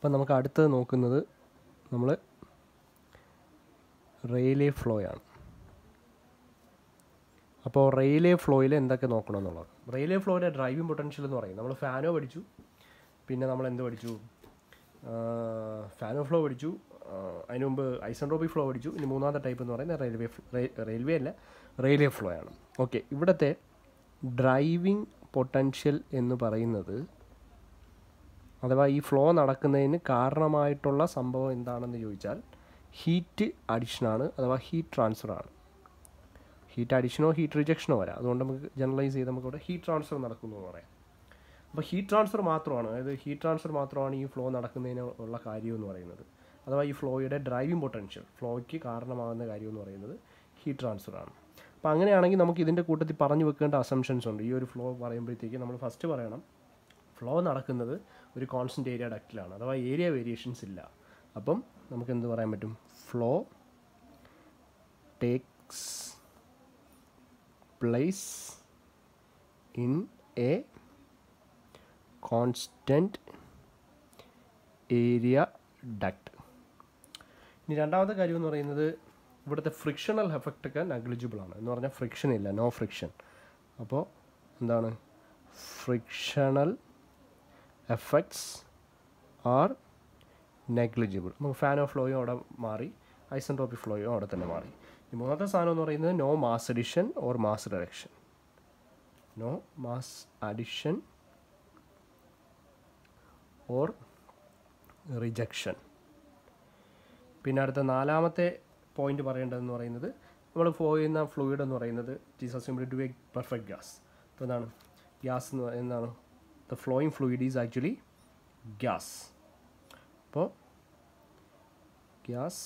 അപ്പം നമുക്ക് അടുത്തത് നോക്കുന്നത് നമ്മൾ റെയിലേ ഫ്ലോയാണ്. അപ്പോൾ റെയിലേ ഫ്ലോയിൽ എന്തൊക്കെ നോക്കണം എന്നുള്ളത്. റെയിലേ ഫ്ലോയുടെ ഡ്രൈവിംഗ് പൊട്ടൻഷ്യൽ എന്ന് പറയും. നമ്മൾ ഫാനോ പഠിച്ചു, പിന്നെ നമ്മൾ എന്ത് പഠിച്ചു, ഫാനോ ഫ്ലോ പഠിച്ചു, അതിന് മുമ്പ് ഐസെൻട്രോപിക് ഫ്ലോ പഠിച്ചു. ഇനി മൂന്നാമത്തെ ടൈപ്പ് എന്ന് പറയുന്നത് റെയിലേ ഫ്ലോ ആണ്. ഓക്കെ, ഇവിടുത്തെ ഡ്രൈവിംഗ് പൊട്ടൻഷ്യൽ എന്ന് പറയുന്നത്, അഥവാ ഈ ഫ്ലോ നടക്കുന്നതിന് കാരണമായിട്ടുള്ള സംഭവം എന്താണെന്ന് ചോദിച്ചാൽ ഹീറ്റ് അഡിഷനാണ്, അഥവാ ഹീറ്റ് ട്രാൻസ്ഫറാണ്. ഹീറ്റ് അഡിഷനോ ഹീറ്റ് റിജക്ഷനോ വരാം. അതുകൊണ്ട് നമുക്ക് ജനറലൈസ് ചെയ്ത് നമുക്കിവിടെ ഹീറ്റ് ട്രാൻസ്ഫർ നടക്കുന്നു എന്ന് പറയാം. അപ്പോൾ ഹീറ്റ് ട്രാൻസ്ഫർ മാത്രമാണ്, അതായത് ഹീറ്റ് ട്രാൻസ്ഫർ മാത്രമാണ് ഈ ഫ്ലോ നടക്കുന്നതിന് ഉള്ള കാര്യം എന്ന് പറയുന്നത്. അഥവാ ഈ ഫ്ലോയുടെ ഡ്രൈവിംഗ് പൊട്ടൻഷ്യൽ, ഫ്ലോയ്ക്ക് കാരണമാകുന്ന കാര്യം എന്ന് പറയുന്നത് ഹീറ്റ് ട്രാൻസ്ഫറാണ്. അപ്പോൾ അങ്ങനെയാണെങ്കിൽ നമുക്ക് ഇതിൻ്റെ കൂട്ടത്തിൽ പറഞ്ഞു വെക്കേണ്ട അസംഷൻസ് ഉണ്ട്. ഈ ഒരു ഫ്ലോ പറയുമ്പോഴത്തേക്ക് നമ്മൾ ഫസ്റ്റ് പറയണം, ഫ്ലോ നടക്കുന്നത് ഒരു കോൺസ്റ്റൻറ്റ് ഏരിയ ഡക്റ്റിലാണ്, അഥവാ ഏരിയ വേരിയേഷൻസ് ഇല്ല. അപ്പം നമുക്ക് എന്ത് പറയാൻ പറ്റും, flow takes place in A constant area duct. ഇനി രണ്ടാമത്തെ കാര്യം എന്ന് പറയുന്നത്, ഇവിടുത്തെ ഫ്രിക്ഷണൽ എഫക്റ്റ് ഒക്കെ നെഗ്ലിജിബിൾ ആണ്. എന്ന് പറഞ്ഞാൽ ഫ്രിക്ഷൻ ഇല്ല, നോ ഫ്രിക്ഷൻ. അപ്പോൾ എന്താണ്, ഫ്രിക്ഷണൽ എഫക്ട്സ് ആർ നെഗ്ലിജിബിൾ. നമുക്ക് ഫാനോ ഫ്ലോയും അവിടെ മാറി, ഐസെൻട്രോപിക് ഫ്ലോയും അവിടെ തന്നെ മാറി. ഈ മൂന്നാമത്തെ സാധനം എന്ന് പറയുന്നത് no mass addition or mass reduction. No mass addition or rejection. പിന്നെ അടുത്ത നാലാമത്തെ പോയിന്റ് പറയേണ്ടതെന്ന് പറയുന്നത്, നമ്മൾ ഫ്ലോ ചെയ്യുന്ന ഫ്ലൂയിഡ് എന്ന് പറയുന്നത് it is assumed to be a perfect gas. അപ്പോൾ എന്താണ് ഗ്യാസ് എന്താണ്, the flowing fluid is actually gas. അപ്പോൾ gas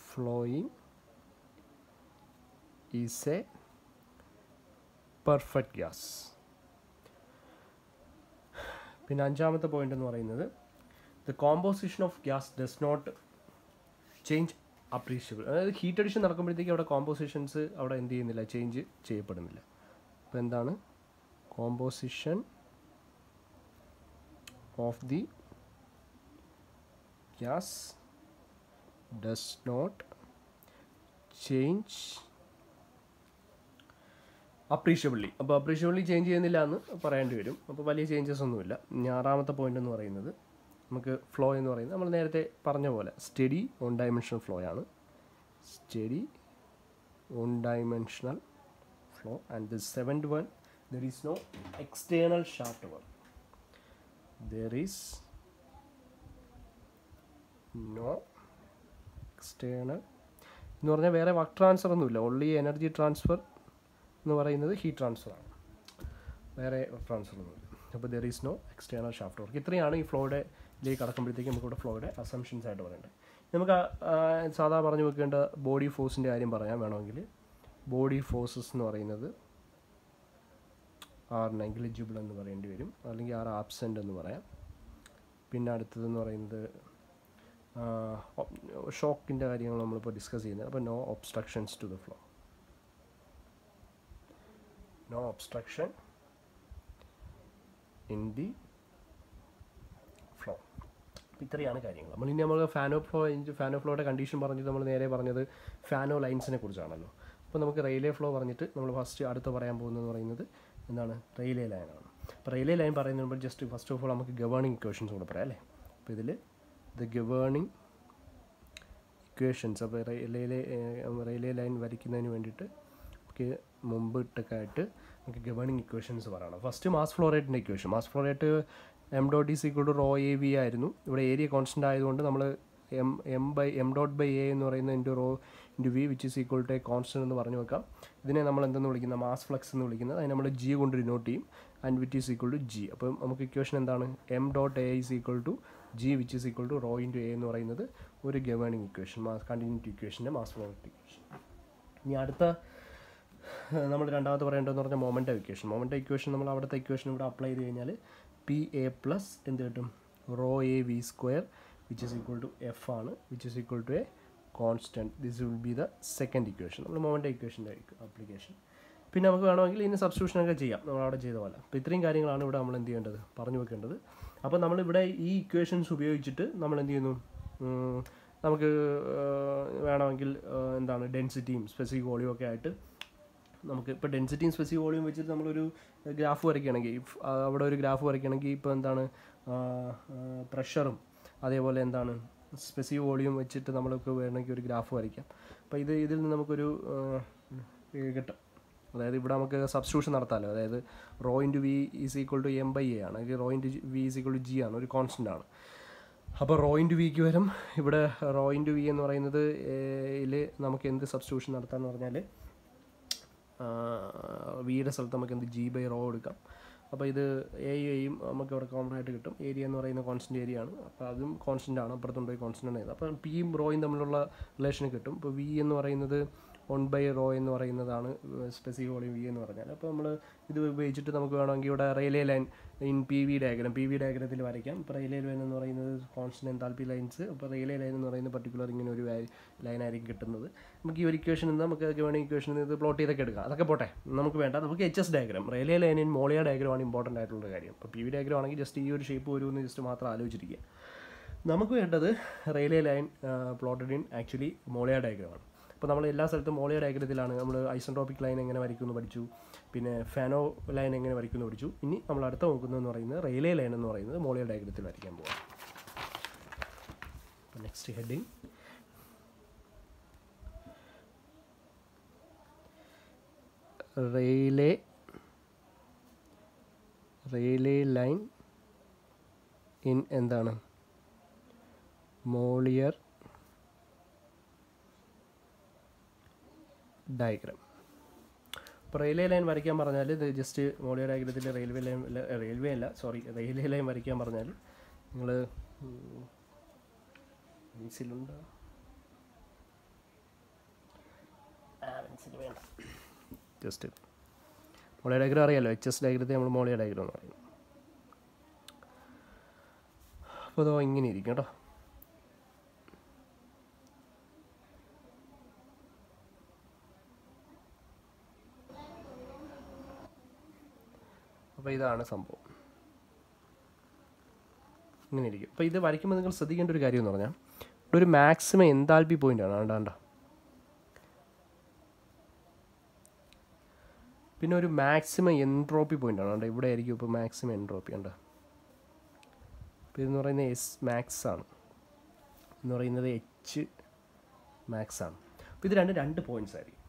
flowing is a perfect gas. പിന്നെ അഞ്ചാമത്തെ പോയിന്റ് എന്ന് പറയുന്നത്, the composition of gas does not change appreciable. അതായത് ഹീറ്റ് അഡിഷൻ നടക്കുമ്പോഴത്തേക്ക് അവിടെ കോമ്പോസിഷൻസ് അവിടെ എന്ത് ചെയ്യുന്നില്ല, ചേഞ്ച് ചെയ്യപ്പെടുന്നില്ല. അപ്പോൾ എന്താണ്, composition of the gas does not change appreciably. അപ്പോൾ അപ്രീഷിയബിളി ചേഞ്ച് ചെയ്യുന്നില്ല എന്ന് പറയേണ്ടി വരും. അപ്പോൾ വലിയ ചേഞ്ചസ് ഒന്നുമില്ല. ഇനി ആറാമത്തെ പോയിന്റ് എന്ന് പറയുന്നത്, നമുക്ക് ഫ്ലോ എന്ന് പറയുന്നത് നമ്മൾ നേരത്തെ പറഞ്ഞ പോലെ സ്റ്റഡി ഓൺ ഡയമെൻഷണൽ ഫ്ലോ ആണ്. Study on dimensional flow. And the seventh one, there is no external shaft work. There is no external എന്ന് പറഞ്ഞാൽ വേറെ വർക്ക് ട്രാൻസ്ഫർ ഒന്നുമില്ല. ഓൺലി എനർജി ട്രാൻസ്ഫർ എന്ന് പറയുന്നത് ഹീറ്റ് ട്രാൻസ്ഫറാണ്, വേറെ ട്രാൻസ്ഫർ ഒന്നുമില്ല. അപ്പോൾ there is no external shaft work. ഇത്രയാണ് ഈ ഫ്ലോയുടെ ഇതിലേക്ക് കടക്കുമ്പോഴത്തേക്ക് നമുക്കിവിടെ ഫ്ലോയുടെ അസംഷൻസ് ആയിട്ട് പറയേണ്ടത്. നമുക്ക് സാധാ പറഞ്ഞു വെക്കേണ്ട ബോഡി ഫോഴ്സിൻ്റെ കാര്യം പറയാൻ വേണമെങ്കിൽ, ബോഡി ഫോഴ്സസ് എന്ന് പറയുന്നത് ആർ നെഗ്ലിജിബിൾ എന്ന് പറയേണ്ടി വരും, അല്ലെങ്കിൽ ആർ ആബ്സെൻ്റ് എന്ന് പറയാം. പിന്നെ അടുത്തതെന്ന് പറയുന്നത് ഷോക്കിൻ്റെ കാര്യങ്ങൾ നമ്മളിപ്പോൾ ഡിസ്കസ് ചെയ്യുന്നത്. അപ്പോൾ no obstructions to the flow, no obstruction in the flow. ഇത്രയാണ് കാര്യങ്ങൾ. നമ്മൾ ഫാനോ ഫ്ലോയുടെ കണ്ടീഷൻ പറഞ്ഞിട്ട് നമ്മൾ നേരെ പറഞ്ഞത് ഫാനോ ലൈൻസിനെ കുറിച്ചാണല്ലോ. അപ്പോൾ നമുക്ക് റെയിലേ ഫ്ലോ പറഞ്ഞിട്ട് നമ്മൾ അടുത്ത് പറയാൻ പോകുന്നതെന്ന് പറയുന്നത് എന്താണ്, റെയിലേ ലൈനാണ്. അപ്പോൾ റെയിലേ ലൈൻ പറയുന്നതിന് മുമ്പ് ജസ്റ്റ് ഫസ്റ്റ് ഓഫ് ഓൾ നമുക്ക് ഗവേണിംഗ് ഇക്വേഷൻസ് കൂടെ പറയാം അല്ലേ. അപ്പോൾ ഇതിൽ ദ ഗവേണിംഗ് ഇക്വേഷൻസ്, അപ്പോൾ റെയിലേ ലൈൻ വരയ്ക്കുന്നതിന് വേണ്ടിയിട്ട് നമുക്ക് മുമ്പിട്ടൊക്കെ ആയിട്ട് നമുക്ക് ഗവേണിംഗ് ഇക്വേഷൻസ് പറയണം. ഫസ്റ്റ് മാസ് ഫ്ലോ റേറ്റിൻ്റെ equation. Mass flow rate m dot is equal to rho A v ആയിരുന്നു. ഇവിടെ ഏരിയ കോൺസ്റ്റൻ്റ് ആയതുകൊണ്ട് നമ്മൾ എം ഡോട്ട് ബൈ എ എന്ന് പറയുന്നത് into rho into v which is equal to a constant എന്ന് പറഞ്ഞു വെക്കാം. ഇതിനെ നമ്മൾ എന്തെന്ന് വിളിക്കുന്നത്, മാസ് ഫ്ലക്സ് എന്ന് വിളിക്കുന്നത്. അതിന് നമ്മൾ ജി കൊണ്ട് ഡിനോട്ട് ചെയ്യും, and which is equal to G. അപ്പം നമുക്ക് ഇക്വേഷൻ എന്താണ്, M dot A is equal to G which is equal to rho into A എന്ന് പറയുന്നത് ഒരു ഗവേണിംഗ് ഇക്വേഷൻ, കണ്ടിന്യൂറ്റി ഇക്വേഷൻ്റെ മാസ് ഫ്ലോ റേറ്റ് ഇക്വേഷൻ. ഇനി അടുത്ത നമ്മൾ രണ്ടാമത് പറയേണ്ടതെന്ന് പറഞ്ഞാൽ മൊമെൻ്റം ഇക്വേഷൻ. മൊമെൻ്റം ഇക്വേഷൻ നമ്മൾ അവിടുത്തെ ഇക്വേഷൻ ഇവിടെ അപ്ലൈ ചെയ്ത് കഴിഞ്ഞാൽ പി എ പ്ലസ് എന്ത് കിട്ടും, rho A V square which is equal to F ആണ്, which is equal to a constant. This will be the second equation, നമ്മൾ മൊമെൻ്റം ഇക്വേഷൻ്റെ ആപ്ലിക്കേഷൻ. പിന്നെ നമുക്ക് വേണമെങ്കിൽ ഇതിന് സബ്സ്റ്റിറ്റ്യൂഷനൊക്കെ ചെയ്യാം നമ്മൾ അവിടെ ചെയ്ത പോലെ. അപ്പോൾ ഇത്രയും കാര്യങ്ങളാണ് ഇവിടെ നമ്മൾ എന്ത് ചെയ്യേണ്ടത്, പറഞ്ഞു വെക്കേണ്ടത്. അപ്പോൾ നമ്മളിവിടെ ഈ ഇക്വേഷൻസ് ഉപയോഗിച്ചിട്ട് നമ്മൾ എന്ത് ചെയ്യുന്നു, നമുക്ക് വേണമെങ്കിൽ എന്താണ് ഡെൻസിറ്റിയും സ്പെസിഫിക് വോളിയം ഒക്കെ ആയിട്ട് നമുക്ക് ഇപ്പോൾ ഡെൻസിറ്റിയും സ്പെസിഫിക് വോളിയം വെച്ചിട്ട് നമ്മളൊരു ഗ്രാഫ് വരയ്ക്കുകയാണെങ്കിൽ, അവിടെ ഒരു ഗ്രാഫ് വരയ്ക്കുകയാണെങ്കിൽ ഇപ്പോൾ എന്താണ് പ്രഷറും അതേപോലെ എന്താണ് സ്പെസിഫിക് വോളിയം വെച്ചിട്ട് നമ്മൾക്ക് വേണമെങ്കിൽ ഒരു ഗ്രാഫ് വരയ്ക്കാം. അപ്പോൾ ഇതിൽ നിന്ന് നമുക്കൊരു കിട്ടും. അതായത് ഇവിടെ നമുക്ക് സബ്സ്റ്റിറ്റ്യൂഷൻ നടത്താമല്ലോ. അതായത് rho into v is equal to m by a ആണ്, അല്ലെങ്കിൽ rho into v is equal to g ആണ്, ഒരു കോൺസ്റ്റൻ്റ് ആണ്. അപ്പോൾ റോ ഇൻറ്റു വിക്ക് വരും ഇവിടെ റോ ഇൻറ്റു വി എന്ന് പറയുന്നത് നമുക്ക് എന്ത് സബ്സ്റ്റിറ്റ്യൂഷൻ നടത്താമെന്ന് പറഞ്ഞാൽ വിയുടെ സ്ഥലത്ത് നമുക്ക് എന്ത് ജി ബൈ റോ എടുക്കാം. അപ്പോൾ ഇത് എയും നമുക്ക് ഇവിടെ കോമൺ ആയിട്ട് കിട്ടും. ഏരിയ എന്ന് പറയുന്ന കോൺസ്റ്റൻ്റ് ഏരിയ ആണ്, അപ്പോൾ അതും കോൺസ്റ്റൻ്റ് ആണ്, അപ്പുറത്തുണ്ടായി കോൺസ്റ്റൻ്റ് ആണ്. അപ്പോൾ പിയും റോയും തമ്മിലുള്ള റിലേഷൻ കിട്ടും. ഇപ്പോൾ വി എന്ന് പറയുന്നത് 1/ρ എന്ന് പറയുന്നതാണ് സ്പെസിഫിക് വോളിയം വി എന്ന് പറഞ്ഞാൽ. അപ്പോൾ നമ്മൾ ഇത് ഉപയോഗിച്ചിട്ട് നമുക്ക് വേണമെങ്കിൽ ഇവിടെ railway line in P V ഡയഗ്രത്തിൽ വരയ്ക്കാം. ഇപ്പോൾ റെയിൽവേ ലൈൻ എന്ന് പറയുന്നത് കോൺസ്റ്റന്റ് എൻതാൽപ്പി ലൈൻസ്. അപ്പോൾ റെയിൽവേ ലൈൻ എന്ന് പറയുന്ന പർട്ടിക്കുലർ ഇങ്ങനെ ഒരു ലൈനായിരിക്കും കിട്ടുന്നത്. നമുക്ക് ഈ ഒരു ഇക്വേഷൻ നിന്ന് നമുക്ക് വേണമെങ്കിൽ ഇക്വേഷൻ ഇത് പ്ലോട്ട് ചെയ്തൊക്കെ എടുക്കാം. അതൊക്കെ പോട്ടെ, നമുക്ക് വേണ്ട നമുക്ക് HS ഡയഗ്രാം. റെയിൽവേ ലൈനിൻ മോളിയ ഡയഗ്രമാണ് ഇമ്പോർട്ടൻ്റ് ആയിട്ടുള്ള കാര്യം. ഇപ്പോൾ PV ഡയഗ്രാം ആണെങ്കിൽ ജസ്റ്റ് ഈ ഒരു ഷേപ്പ് വരുമെന്ന് ജസ്റ്റ് മാത്രം ആലോചിച്ചിരിക്കുക. നമുക്ക് വേണ്ടത് railway line plotted in actually Mollier ഡയഗ്രമാണ്. അപ്പോൾ നമ്മൾ എല്ലാ സ്ഥലത്തും മോളിയ ഡയഗ്രത്തിലാണ്. നമ്മൾ ഐസെൻട്രോപിക് ലൈൻ എങ്ങനെ വരയ്ക്കുമെന്ന് പഠിച്ചു, പിന്നെ ഫാനോ ലൈൻ എങ്ങനെ വരയ്ക്കുമെന്ന് പഠിച്ചു. ഇനി നമ്മൾ അടുത്ത നോക്കുന്നതെന്ന് പറയുന്നത് റെയിൽവേ ലൈൻ എന്ന് പറയുന്നത് മോളിയ ഡയഗ്രത്തിൽ വരയ്ക്കാൻ പോകാം. Next heading railway line in എന്താണ് മോളിയർ ഡയഗ്രാം. ഇപ്പോൾ റെയിൽവേ ലൈൻ വരയ്ക്കാൻ പറഞ്ഞാൽ ഇത് ജസ്റ്റ് മോളിയ ഡയഗ്രത്തിൽ റെയിൽവേ ലൈൻ വരയ്ക്കാൻ പറഞ്ഞാൽ നിങ്ങൾ പെൻസിലുണ്ടോ? പെൻസിൽ വേണ്ട, ജസ്റ്റ് മോളിയ ഡയഗ്രാം അറിയാമല്ലോ. HS ഡയഗ്രത്തിൽ നമ്മൾ മോളിയ ഡയഗ്രാം എന്ന് പറയും. അപ്പോൾ അതോ ഇങ്ങനെ ഇരിക്കും കേട്ടോ. അപ്പോൾ ഇതാണ് സംഭവം, ഇങ്ങനെ ഇരിക്കും. അപ്പോൾ ഇത് വരയ്ക്കുമ്പോൾ നിങ്ങൾ ശ്രദ്ധിക്കേണ്ട ഒരു കാര്യം എന്ന് പറഞ്ഞാൽ ഇവിടെ ഒരു മാക്സിമം എൻതാൽപ്പി പോയിൻ്റ് ആണ് ആണ്ടാണ്ട, പിന്നെ ഒരു മാക്സിമം എൻട്രോപ്പി പോയിൻ്റ് ആണ് ആണ്ട. ഇവിടെ ആയിരിക്കും ഇപ്പോൾ മാക്സിമം എൻട്രോപ്പി ഉണ്ട്. അപ്പോൾ ഇതെന്ന് പറയുന്നത് S max ആണ്, എന്ന് പറയുന്നത് H max ആണ്. അപ്പോൾ ഇത് രണ്ട് പോയിൻറ്റ്സ് ആയിരിക്കും,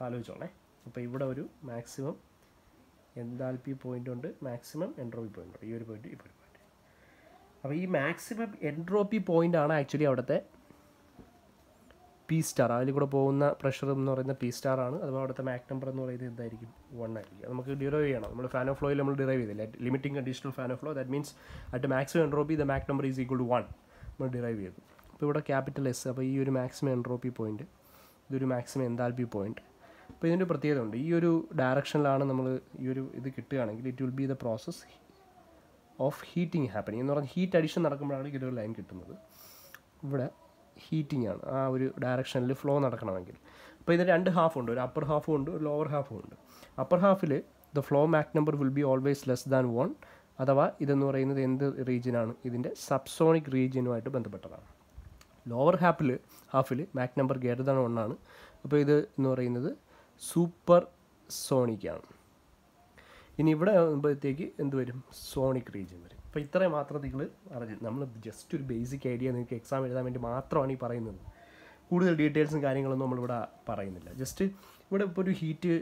ആലോചിച്ചോളേ. അപ്പോൾ ഇവിടെ ഒരു മാക്സിമം എൻതാൽപ്പി പോയിൻ്റ് ഉണ്ട്, മാക്സിമം എൻട്രോപ്പി പോയിൻ്റ് ഉണ്ട്. ഈ ഒരു പോയിൻ്റ്, ഈ ഒരു പോയിൻ്റ്. അപ്പോൾ ഈ മാക്സിമം എൻട്രോപ്പി പോയിൻ്റ് ആണ് ആക്ച്വലി അവിടുത്തെ P സ്റ്റാർ. അതിൽ കൂടെ പോകുന്ന പ്രഷർ എന്ന് പറയുന്ന P സ്റ്റാർ ആണ്. അതുപോലെ അവിടുത്തെ മാക് നമ്പർ എന്ന് പറയുന്നത് എന്തായിരിക്കും? 1 ആയിരിക്കും. നമുക്ക് ഡിറൈവ് ചെയ്യണം. നമ്മൾ ഫാൻ ഓഫ് ഫ്ലോയിൽ നമ്മൾ ഡിറൈവ് ചെയ്തില്ല. Limiting conditional fan of flow, that means at maximum entropy the Mach number is equal to 1 നമ്മൾ ഡിറൈവ് ചെയ്തു. അപ്പോൾ ഇവിടെ ക്യാപിറ്റൽ S. അപ്പോൾ ഈ ഒരു മാക്സിമം എൻട്രോപ്പി പോയിൻ്റ്, ഇതൊരു മാക്സിമം എൻതാൽപ്പി പോയിൻ്റ്. അപ്പോൾ ഇതിൻ്റെ പ്രത്യേകത ഉണ്ട്. ഈ ഒരു ഡയറക്ഷനിലാണ് നമ്മൾ ഈ ഒരു ഇത് കിട്ടുകയാണെങ്കിൽ it will be the process of heating happening എന്ന് പറഞ്ഞാൽ ഹീറ്റ് അഡിഷൻ നടക്കുമ്പോഴാണ് ഈ ഒരു ലൈൻ കിട്ടുന്നത്. ഇവിടെ ഹീറ്റിംഗ് ആണ്, ആ ഒരു ഡയറക്ഷനിൽ ഫ്ലോ നടക്കണമെങ്കിൽ. അപ്പോൾ ഇതിന് 2 ഹാഫ് ഉണ്ട്, ഒരു അപ്പർ ഹാഫും ഉണ്ട്, ഒരു ലോവർ ഹാഫും ഉണ്ട്. Upper Hafil the flow Mac number will be always less than 1, അഥവാ ഇതെന്ന് പറയുന്നത് എന്ത് റീജിയനാണ്? ഇതിൻ്റെ സബ്സോണിക് റീജിയനുമായിട്ട് ബന്ധപ്പെട്ടതാണ്. ലോവർ ഹാഫിൽ മാക് നമ്പർ ഗ്രേറ്റർ ദാൻ 1 ആണ്. അപ്പോൾ ഇത് എന്ന് പറയുന്നത് സൂപ്പർ സോണിക്കാണ്. ഇനി ഇവിടെ ആകുമ്പോഴത്തേക്ക് എന്ത് വരും? സോണിക് റീജിയൻ വരും. അപ്പോൾ ഇത്രയും മാത്രം നിങ്ങൾ അറിഞ്ഞു. നമ്മൾ ജസ്റ്റ് ഒരു ബേസിക് ഐഡിയ നിങ്ങൾക്ക് എക്സാം എഴുതാൻ വേണ്ടി മാത്രമാണ് ഈ പറയുന്നത്. കൂടുതൽ ഡീറ്റെയിൽസും കാര്യങ്ങളൊന്നും നമ്മളിവിടെ പറയുന്നില്ല. ജസ്റ്റ് ഇവിടെ ഇപ്പോൾ ഒരു ഹീറ്റ്,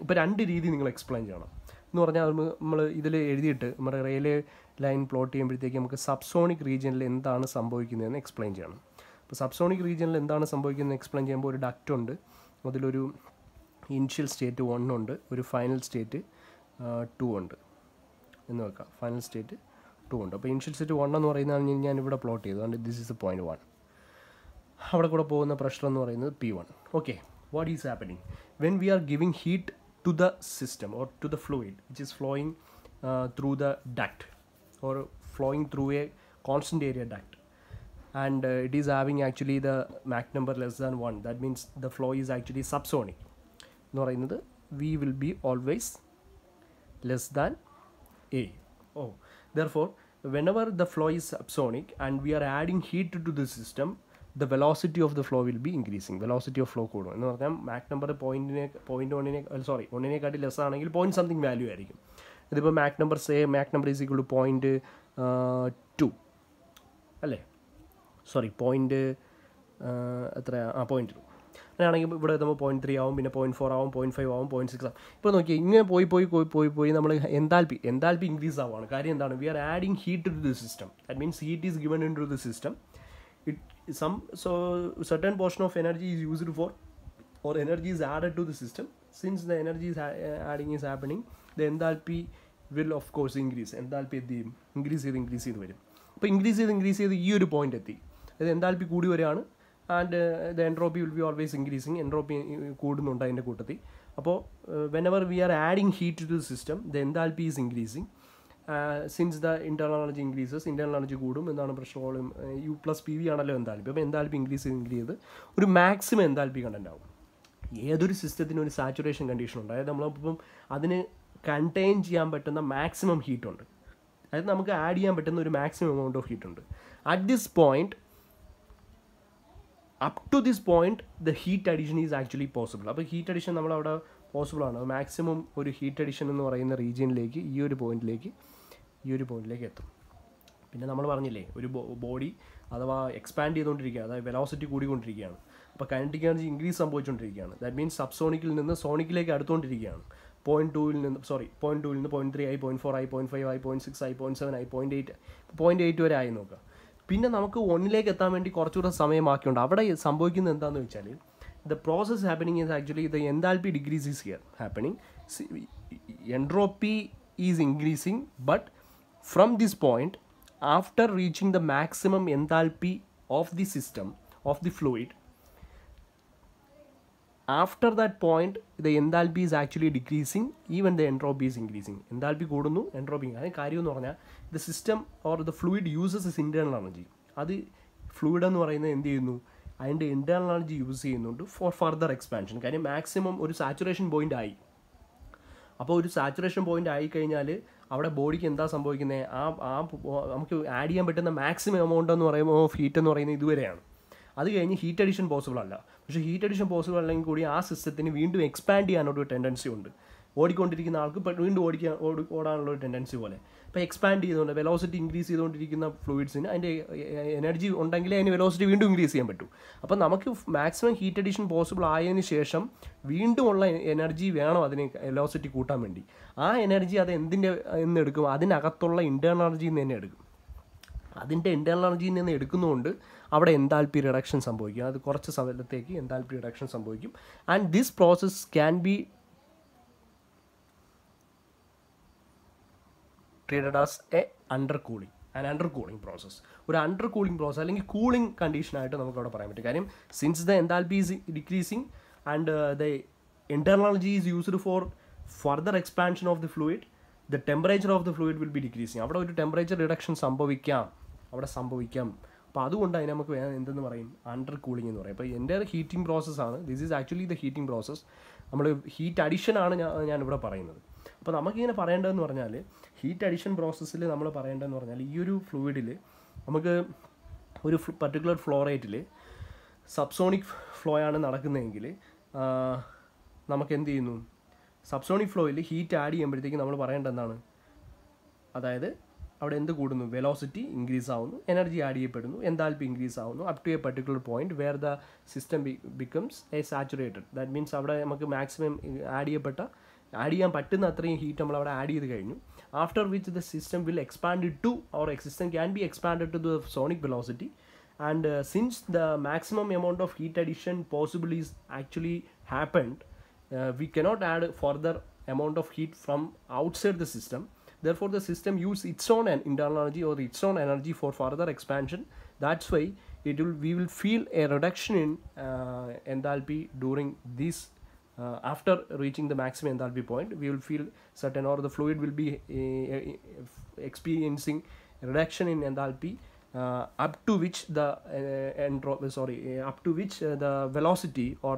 ഇപ്പോൾ 2 രീതി നിങ്ങൾ എക്സ്പ്ലെയിൻ ചെയ്യണം എന്ന് പറഞ്ഞാൽ നമ്മൾ ഇതിൽ എഴുതിയിട്ട് നമ്മുടെ റെയിൽവേ ലൈൻ പ്ലോട്ട് ചെയ്യുമ്പോഴത്തേക്ക് നമുക്ക് സബ്സോണിക് റീജിയനിൽ എന്താണ് സംഭവിക്കുന്നതെന്ന് എക്സ്പ്ലെയിൻ ചെയ്യണം. അപ്പോൾ സബ്സോണിക് റീജിയനിൽ എന്താണ് സംഭവിക്കുന്നത് എക്സ്പ്ലെയിൻ ചെയ്യുമ്പോൾ ഒരു ഡക്റ്റ് ഉണ്ട്, അതിലൊരു ഇനിഷ്യൽ സ്റ്റേറ്റ് 1 ഉണ്ട്, ഒരു ഫൈനൽ സ്റ്റേറ്റ് 2 ഉണ്ട് എന്ന് വെക്കാം. ഫൈനൽ സ്റ്റേറ്റ് 2 ഉണ്ട്. അപ്പോൾ ഇനിഷ്യൽ സ്റ്റേറ്റ് 1 എന്ന് പറയുന്നതാണ് ഞാൻ ഇവിടെ പ്ലോട്ട് ചെയ്തത്. അതുകൊണ്ട് ദിസ് ഈസ് പോയിൻറ്റ് 1. അവിടെ കൂടെ പോകുന്ന പ്രഷർ എന്ന് പറയുന്നത് P1. Okay, what is happening when we are giving heat to the system or to the fluid which is flowing through the duct or flowing through a constant area duct, and it is having actually the Mach number less than 1. That means the flow is actually subsonic. എന്ന് പറയുന്നത് V will be always less than A. Therefore whenever the flow is subsonic and we are adding heat to the system, the velocity of the flow will be increasing. Velocity of flow കൂടും എന്ന് പറഞ്ഞാൽ Mach number ഒന്നിനെക്കാട്ടി less ആണെങ്കിൽ point something value ആയിരിക്കും. ഇതിപ്പോൾ Mach number is equal to 0.2 അല്ലേ, sorry എത്രയാണ് 0.2 അങ്ങനെയാണെങ്കിൽ ഇവിടെ എത്തുമ്പോൾ 0.3 ആവും, പിന്നെ 0.4 ആവും, 0.5 ആവും, 0.6 ആവും. ഇപ്പോൾ നോക്കി ഇങ്ങനെ പോയി നമ്മൾ എൻതാൽപ്പി ഇൻക്രീസ് ആവുകയാണ്. കാര്യം എന്താണ്? We are adding heat to the system. That means heat is given in to the system. Certain portion of energy is used for, or energy is added to the system. Since the energy is adding is happening, the enthalpy will of course increase. Enthalpy increase ചെയ്ത് വരും. അപ്പോൾ increase ചെയ്ത് ഈ ഒരു point എത്തി, അത് enthalpy കൂടി വരികയാണ്. And the entropy will be always increasing. Entropy കൂടുന്നുണ്ട് അതിൻ്റെ കൂട്ടത്തിൽ. അപ്പോൾ whenever we are adding heat to the system, the enthalpy is increasing. Since the internal energy increases, internal energy കൂടും എന്നാണ് പ്രശ്നം. U+PV ആണല്ലോ എൻതാൽപ്പി. അപ്പോൾ എൻതാൽപ്പി ഇൻക്രീസ് ചെയ്ത് ഒരു മാക്സിമം എൻതാൽപ്പി കണ്ടന്റ് ആവും. ഏതൊരു സിസ്റ്റത്തിനും ഒരു സാച്ചുറേഷൻ കണ്ടീഷൻ ഉണ്ട്. അതായത് നമ്മളിപ്പം അതിന് കണ്ടെയ്ൻ ചെയ്യാൻ പറ്റുന്ന മാക്സിമം ഹീറ്റ് ഉണ്ട്. അതായത് നമുക്ക് ആഡ് ചെയ്യാൻ പറ്റുന്ന ഒരു മാക്സിമം എമൗണ്ട് ഓഫ് ഹീറ്റ് ഉണ്ട്. At this point, up to this point the heat addition is actually possible. അപ്പോൾ ഹീറ്റ് അഡീഷൻ നമ്മളവിടെ പോസിബിളാണ്. മാക്സിമം ഒരു ഹീറ്റ് അഡീഷൻ എന്ന് പറയുന്ന റീജിയനിലേക്ക് ഈ ഒരു പോയിന്റിലേക്ക് എത്തും. പിന്നെ നമ്മൾ പറഞ്ഞില്ലേ, ഒരു ബോഡി അഥവാ എക്സ്പാൻഡ് ചെയ്തുകൊണ്ടിരിക്കുക, അതായത് വെലോസിറ്റി കൂടിക്കൊണ്ടിരിക്കുകയാണ്. അപ്പോൾ കൈനറ്റിക് എനർജി ഇൻക്രീസ് സംഭവിച്ചുകൊണ്ടിരിക്കുകയാണ്. ദാറ്റ് മീൻസ് സബ്സോണിക്കിൽ നിന്ന് സോണിക്കിലേക്ക് അടുത്തുകൊണ്ടിരിക്കുകയാണ്. 0.2 നിന്ന് 0.3 ആയി, 0.4 ആയി, 0.5 ആയി, 0.6 ആയി, 0.7 ആയി, 0.8 വരെ ആയി നോക്കുക. പിന്നെ നമുക്ക് 1ലേക്ക് എത്താൻ വേണ്ടി കുറച്ചുകൂടെ സമയമാക്കിയുണ്ട്. അവിടെ സംഭവിക്കുന്നത് എന്താണെന്ന് വെച്ചാൽ, the process happening is actually the enthalpy decrease is here happening. See, entropy is increasing, but from this point, after reaching the maximum enthalpy of the system, of the fluid, after that point the enthalpy is actually decreasing, even the entropy is increasing. Enthalpy കൂടുന്നു, entropy. അതിന് കാര്യം എന്ന് പറഞ്ഞാൽ the system or the fluid uses its internal energy. അത് fluid എന്ന് പറയുന്നത് എന്ത് ചെയ്യുന്നു? അതിൻ്റെ ഇൻറ്റേർണൽ എനർജി യൂസ് ചെയ്യുന്നുണ്ട് ഫോർ ഫർദർ എക്സ്പാൻഷൻ. കാര്യം മാക്സിമം ഒരു സാച്ചുറേഷൻ പോയിൻ്റ് ആയി. അപ്പോൾ ഒരു സാച്ചുറേഷൻ പോയിൻ്റ് ആയിക്കഴിഞ്ഞാൽ അവിടെ ബോഡിക്ക് എന്താ സംഭവിക്കുന്നത്? നമുക്ക് ആഡ് ചെയ്യാൻ പറ്റുന്ന മാക്സിമം എമൗണ്ട് എന്ന് പറയുമ്പോൾ ഹീറ്റ് എന്ന് പറയുന്നത് ഇതുവരെയാണ്. അത് കഴിഞ്ഞ് ഹീറ്റ് അഡീഷൻ പോസിബിൾ അല്ല. പക്ഷേ ഹീറ്റ് അഡീഷൻ പോസിബിൾ അല്ലെങ്കിൽ കൂടി ആ സിസ്റ്റത്തിന് വീണ്ടും എക്സ്പാൻഡ് ചെയ്യാനൊരു ടെൻഡൻസി ഉണ്ട്. ഓടിക്കൊണ്ടിരിക്കുന്ന ആൾക്ക് വീണ്ടും ഓടാനുള്ളൊരു ടെൻഡൻസി പോലെ. അപ്പോൾ എക്സ്പാൻഡ് ചെയ്തുകൊണ്ട് വെലോസിറ്റി ഇൻക്രീസ് ചെയ്തുകൊണ്ടിരിക്കുന്ന ഫ്ലൂയിഡ്സിന് അതിൻ്റെ എനർജി ഉണ്ടെങ്കിലേ അതിന് വെലോസിറ്റി വീണ്ടും ഇൻക്രീസ് ചെയ്യാൻ പറ്റൂ. അപ്പോൾ നമുക്ക് മാക്സിമം ഹീറ്റ് അഡീഷൻ പോസിബിൾ ആയതിനു ശേഷം വീണ്ടും ഉള്ള എനർജി വേണം അതിന് വെലോസിറ്റി കൂട്ടാൻ വേണ്ടി. ആ എനർജി അത് എന്തിൻ്റെ നിന്ന് എടുക്കും? അതിനകത്തുള്ള ഇൻറ്റേർണൽ എനർജിയിൽ നിന്ന് തന്നെ എടുക്കും. അതിൻ്റെ ഇൻറ്റേർണൽ എനർജിയിൽ നിന്ന് എടുക്കുന്നതുകൊണ്ട് അവിടെ എൻതാൽപ്പി റിഡക്ഷൻ സംഭവിക്കും. അത് കുറച്ച് സമയത്തേക്ക് എൻതാൽപ്പി റിഡക്ഷൻ സംഭവിക്കും. And this process can be treated as a undercooling, an undercooling process. ഒരു undercooling process അല്ലെങ്കിൽ കൂളിംഗ് കണ്ടീഷനായിട്ട് നമുക്ക് അവിടെ പറയാൻ പറ്റും. കാര്യം since the enthalpy is decreasing and the internal energy is used for further expansion of the fluid, the temperature of the fluid will be decreasing. അവിടെ ഒരു temperature reduction സംഭവിക്കാം. അപ്പോൾ അതുകൊണ്ട് അതിന് നമുക്ക് എന്തെന്ന് പറയും? അണ്ടർ കൂളിംഗ് എന്ന് പറയും. അപ്പോൾ എൻ്റെ ഹീറ്റിംഗ് പ്രോസസ്സാണ്. This is actually the heating process. നമ്മൾ ഹീറ്റ് അഡിഷനാണ് ഞാനിവിടെ പറയുന്നത്. അപ്പോൾ നമുക്കിങ്ങനെ പറയേണ്ടതെന്ന് പറഞ്ഞാൽ, ഹീറ്റ് അഡിഷൻ പ്രോസസ്സിൽ നമ്മൾ പറയേണ്ടതെന്ന് പറഞ്ഞാൽ, ഈ ഒരു ഫ്ലൂയിഡിൽ നമുക്ക് ഒരു പർട്ടിക്കുലർ ഫ്ലോ റേറ്റിൽ സബ്സോണിക് ഫ്ലോ ആണ് നടക്കുന്നതെങ്കിൽ നമുക്ക് എന്ത് ചെയ്യുന്നു? സബ്സോണിക് ഫ്ലോയിൽ ഹീറ്റ് ആഡ് ചെയ്യുമ്പോഴത്തേക്ക് നമ്മൾ പറയേണ്ടത് എന്താണ്? അതായത് അവിടെ എന്ത് കൂടുന്നു? വെലോസിറ്റി ഇൻക്രീസ് ആവുന്നു, എനർജി ആഡ് ചെയ്യപ്പെടുന്നു, എൻതാൽപ്പി ഇൻക്രീസ് ആവുന്നു up to a particular point where the system becomes a saturated. That means അവിടെ നമുക്ക് മാക്സിമം ആഡ് ചെയ്യാൻ പറ്റുന്ന അത്രയും ഹീറ്റ് നമ്മൾ അവിടെ ആഡ് ചെയ്ത് കഴിഞ്ഞു. After which the system will expand to or system can be expand to the sonic velocity. And since the maximum amount of heat addition possible is actually happened, we cannot add further amount of heat from outside the system. Therefore the system use its own internal energy or its own energy for further expansion. That's why we will feel a reduction in enthalpy during this after reaching the maximum enthalpy point. We will feel certain, or the fluid will be experiencing reduction in enthalpy up to which the the velocity or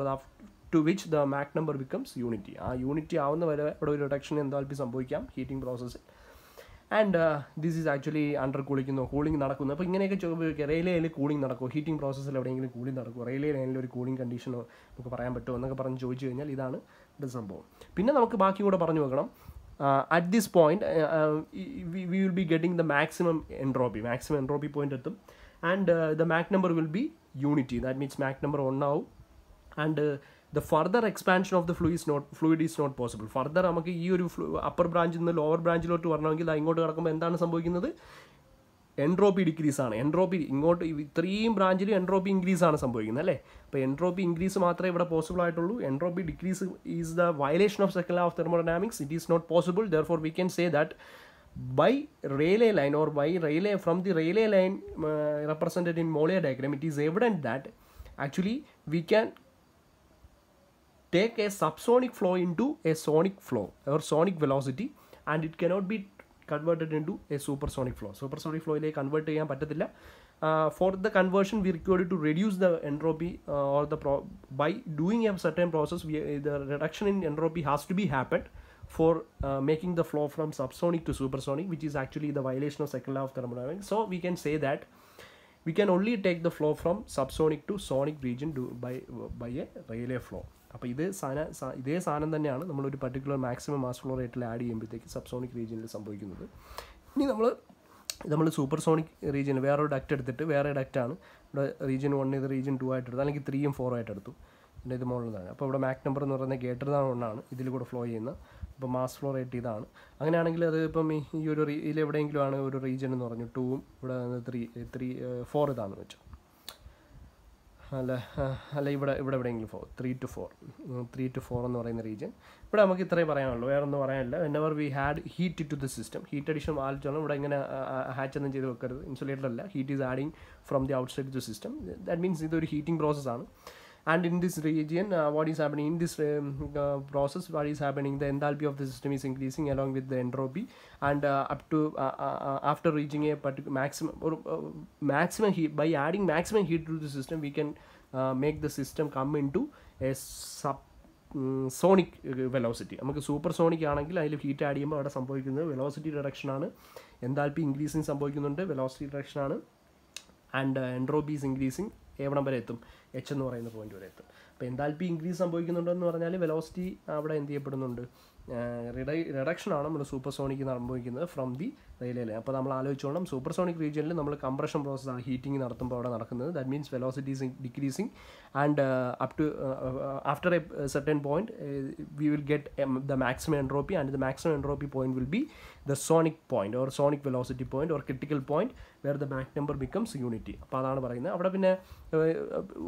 to which the Mach number becomes unity. ആ unity ആവുന്ന വരെ ഇവിടെ ഒരു reduction എന്താൽപ്പി സംഭവിക്കാം heating പ്രോസസ്സിൽ. And this is actually under cooling നടക്കുന്നു. അപ്പോൾ ഇങ്ങനെയൊക്കെ ചോദിക്കുക, റെയിൽവേ ലൈനിൽ കൂളിംഗ് നടക്കുമോ, ഹീറ്റിംഗ് പ്രോസസ്സിൽ എവിടെയെങ്കിലും കൂളിംഗ് നടക്കുമോ, റെയിൽവേ ലൈനിൽ ഒരു കൂളിംഗ് കണ്ടീഷനോ നമുക്ക് പറയാൻ പറ്റുമോ എന്നൊക്കെ പറഞ്ഞ് ചോദിച്ചു കഴിഞ്ഞാൽ ഇതാണ് ഒരു സംഭവം. പിന്നെ നമുക്ക് ബാക്കി കൂടെ പറഞ്ഞു വെക്കണം. At this point, we will be getting the maximum entropy point എത്തും. And the Mach number will be unity. That means Mach number 1 ആവും. And the further expansion of the fluid is not possible. Further നമുക്ക് ഈ ഒരു upper ബ്രാഞ്ചിൽ നിന്ന് lower ബ്രാഞ്ചിലോട്ട് വരണമെങ്കിൽ ഇങ്ങോട്ട് കിടക്കുമ്പോൾ എന്താണ് സംഭവിക്കുന്നത്? എൻട്രോപ്പി ഡിക്രീസ് ആണ്. എൻട്രോപ്പി ഇങ്ങോട്ട് ഇത്രയും ബ്രാഞ്ചിൽ എൻട്രോപ്പി ഇൻക്രീസ് ആണ് സംഭവിക്കുന്നത് അല്ലേ. അപ്പോൾ എൻട്രോപ്പി ഇൻക്രീസ് മാത്രമേ ഇവിടെ പോസിബിൾ ആയിട്ടുള്ളൂ. Entropy decrease is the violation of second law of thermodynamics. It is not possible. Therefore we can say that by Rayleigh line or by Rayleigh, from the Rayleigh line represented in Mollier diagram, it is evident that actually we can take a subsonic flow into a sonic flow or sonic velocity, and it cannot be converted into a supersonic flow. Supersonic flow ile convert cheyan pattathilla. For the conversion we required to reduce the entropy or by doing a certain process. The reduction in entropy has to be happened for making the flow from subsonic to supersonic, which is actually the violation of second law of thermodynamics. So we can say that we can only take the flow from subsonic to sonic region by a Rayleigh flow. അപ്പോൾ ഇതേ സാധനം തന്നെയാണ് നമ്മളൊരു particular maximum mass flow റേറ്റിൽ add ചെയ്യുമ്പോഴത്തേക്ക് subsonic റീജിയനിൽ സംഭവിക്കുന്നത്. ഇനി നമ്മൾ സൂപ്പർസോണിക് റീജിയൻ വേറൊരു ഡക്റ്റ് എടുത്തിട്ട്, വേറെ ഡക്റ്റാണ് ഇവിടെ റീജിയൻ 1 ഇത് റീജിയൻ 2 ആയിട്ട് എടുത്തു, അല്ലെങ്കിൽ 3 ഉം 4 ആയിട്ട് എടുത്തു. ഇതിൻ്റെ ഇത് മുകളിലാണ്. അപ്പോൾ ഇവിടെ മാക് നമ്പർ എന്ന് പറയുന്നത് ഗേറ്റർ ദാൻ 1 ആണ് ഇതിൽ കൂടെ ഫ്ലോ ചെയ്യുന്നത്. അപ്പോൾ മാസ് ഫ്ലോ റേറ്റ് ഇതാണ്. അങ്ങനെയാണെങ്കിൽ അത് ഇപ്പം ഈ ഒരു ഇതിലെവിടെയെങ്കിലും ആണ് ഒരു റീജിയൻ എന്ന് പറഞ്ഞു 2ഉം ഇവിടെ 4 ഇതാണെന്ന് വെച്ചു. അല്ല ഇവിടെ എവിടെയെങ്കിലും 3 to 4 എന്ന് പറയുന്ന റീജിയൻ. ഇവിടെ നമുക്ക് ഇത്രയും പറയാനുള്ളൂ, വേറെ ഒന്നും പറയാനില്ല. Whenever we had heat to the system, heat addition ആലോചിച്ചോളാം. ഇവിടെ ഇങ്ങനെ ഹാച്ച് ഒന്നും ചെയ്ത് വെക്കരുത്, ഇൻസുലേറ്റർ അല്ല, heat is adding from the outside to system. That means ഇതൊരു ഹീറ്റിംഗ് പ്രോസസ്സാണ്. And in this region, what is happening in this process? What is happening? The enthalpy of the system is increasing along with the entropy, and up to after reaching a particular maximum heat. By adding maximum heat to the system, we can make the system come into a sonic velocity. നമുക്ക് super sonic ആണെങ്കിൽ അതിൽ heat add ചെയ്യുമ്പോൾ അവിടെ സംഭവിക്കുന്നത് velocity reduction ആണ്. Enthalpy increasing സംഭവിക്കുന്നുണ്ട്, velocity reduction ആണ്. And entropy is increasing എവിടം വരെ എത്തും? എച്ച് എന്ന് പറയുന്ന പോയിന്റ് വരെ എത്തും. അപ്പോൾ എൻതാൽപ്പി ഇൻക്രീസ് സംഭവിക്കുന്നുണ്ടെന്ന് പറഞ്ഞാൽ വെലോസിറ്റി അവിടെ എന്ത് ചെയ്യപ്പെടുന്നുണ്ട്? റിഡക്ഷനാണ് നമ്മൾ സൂപ്പർസോണിക് സംഭവിക്കുന്നത് ഫ്രം ദി റെയിൽവേ ലൈൻ. അപ്പോൾ നമ്മൾ ആലോചിച്ചോണം, സൂപ്പർസോണിക് റീജിയനിൽ നമ്മൾ കംപ്രഷൻ പ്രോസസ്സാണ് ഹീറ്റിംഗ് നടത്തുമ്പോൾ അവിടെ നടക്കുന്നത്. That means velocity is decreasing and up to after a certain point we will get the maximum entropy, and the maximum entropy point will be the sonic point or sonic velocity point or critical point where the Mach number becomes unity. അപ്പോൾ അതാണ് പറയുന്നത്. അവിടെ പിന്നെ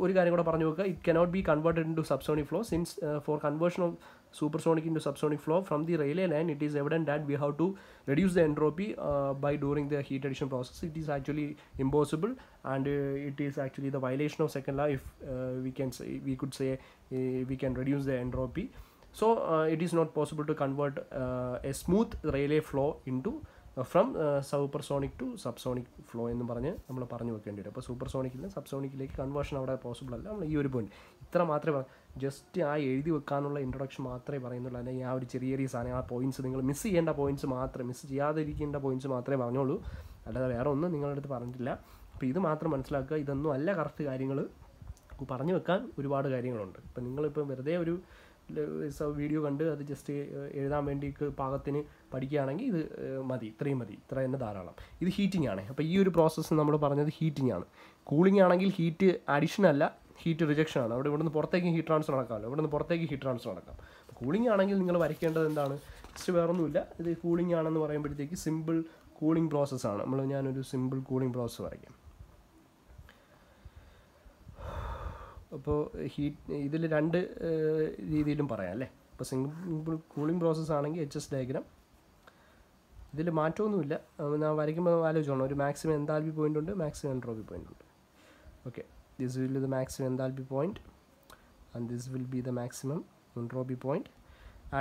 ഒരു കാര്യം കൂടെ പറഞ്ഞു വെക്കുക, it cannot be converted into subsonic flow since for conversion of supersonic into subsonic flow from the Rayleigh line, it is evident that we have to reduce the entropy by during the heat addition process. It is actually impossible, and it is actually the violation of second law if we could say we can reduce the entropy. So it is not possible to convert a smooth Rayleigh flow into from supersonic to subsonic flow എന്ന് പറഞ്ഞ് നമ്മൾ പറഞ്ഞു വെക്കേണ്ടി വരും. അപ്പോൾ സൂപ്പർസോണിക്കിൽ നിന്ന് സബ്സോണിക്കിലേക്ക് conversion അവിടെ possible അല്ല. നമ്മൾ ഈ ഒരു പോയിന്റ് ഇത്ര മാത്രമേ ജസ്റ്റ് എഴുതി വെക്കാനുള്ള ഇൻട്രൊഡക്ഷൻ മാത്രമേ പറയുന്നുള്ളൂ. അല്ലെങ്കിൽ ആ ഒരു ചെറിയ സാധനം, ആ പോയിന്റ്സ് നിങ്ങൾ മിസ് ചെയ്യേണ്ട പോയിന്റ്സ് മാത്രമേ, മിസ് ചെയ്യാതിരിക്കേണ്ട പോയിന്റ്സ് മാത്രമേ പറഞ്ഞുള്ളൂ, അല്ലാതെ വേറെ ഒന്നും നിങ്ങളുടെ അടുത്ത് പറഞ്ഞിട്ടില്ല. അപ്പോൾ ഇത് മാത്രം മനസ്സിലാക്കുക, ഇതൊന്നും അല്ല കറക്റ്റ് കാര്യങ്ങൾ, പറഞ്ഞു വെക്കാൻ ഒരുപാട് കാര്യങ്ങളുണ്ട്. ഇപ്പം നിങ്ങളിപ്പോൾ വെറുതെ ഒരു വീഡിയോ കണ്ട് അത് ജസ്റ്റ് എഴുതാൻ വേണ്ടി പാകത്തിന് പഠിക്കുകയാണെങ്കിൽ ഇത് മതി, ഇത്രയും മതി, ഇത്ര തന്നെ ധാരാളം. ഇത് ഹീറ്റിംഗ് ആണ്. അപ്പോൾ ഈ ഒരു പ്രോസസ്സ് നമ്മൾ പറഞ്ഞത് ഹീറ്റിംഗ് ആണ്. കൂളിംഗ് ആണെങ്കിൽ ഹീറ്റ് അഡിഷൻ അല്ല, ഹീറ്റ് റിജക്ഷൻ ആണ്. അവിടെ ഇവിടുന്ന് പുറത്തേക്ക് ഹീറ്റ് ട്രാൻസ്ഫർ നടക്കാമല്ലോ, ഇവിടുന്ന് പുറത്തേക്ക് ഹീറ്റ് ട്രാൻസ്ഫർ നടക്കാം. കൂളിംഗ് ആണെങ്കിൽ നിങ്ങൾ വരയ്ക്കേണ്ടത് എന്താണ്? ജസ്റ്റ് വേറൊന്നുമില്ല, ഇത് കൂളിംഗ് ആണെന്ന് പറയുമ്പോഴത്തേക്ക് സിമ്പിൾ കൂളിംഗ് പ്രോസസ്സാണ്. ഞാനൊരു സിമ്പിൾ കൂളിംഗ് പ്രോസസ്സ് വരയ്ക്കാം. അപ്പോൾ ഇതിൽ രണ്ട് രീതിയിലും പറയാം അല്ലേ. ഇപ്പോൾ സിമ്പിൾ കൂളിംഗ് പ്രോസസ്സ് ആണെങ്കിൽ HS ഡയഗ്രാം, ഇതിൽ മാറ്റമൊന്നുമില്ല. ഞാൻ വരയ്ക്കുമ്പോൾ ആലോചിച്ചോണം, ഒരു മാക്സിമം എൻതാൽപ്പി പോയിൻ്റ് ഉണ്ട്, മാക്സിമം എൻട്രോപ്പി പോയിൻ്റ് ഉണ്ട്. Okay, this will be the maximum enthalpy point and this will be the maximum entropy point.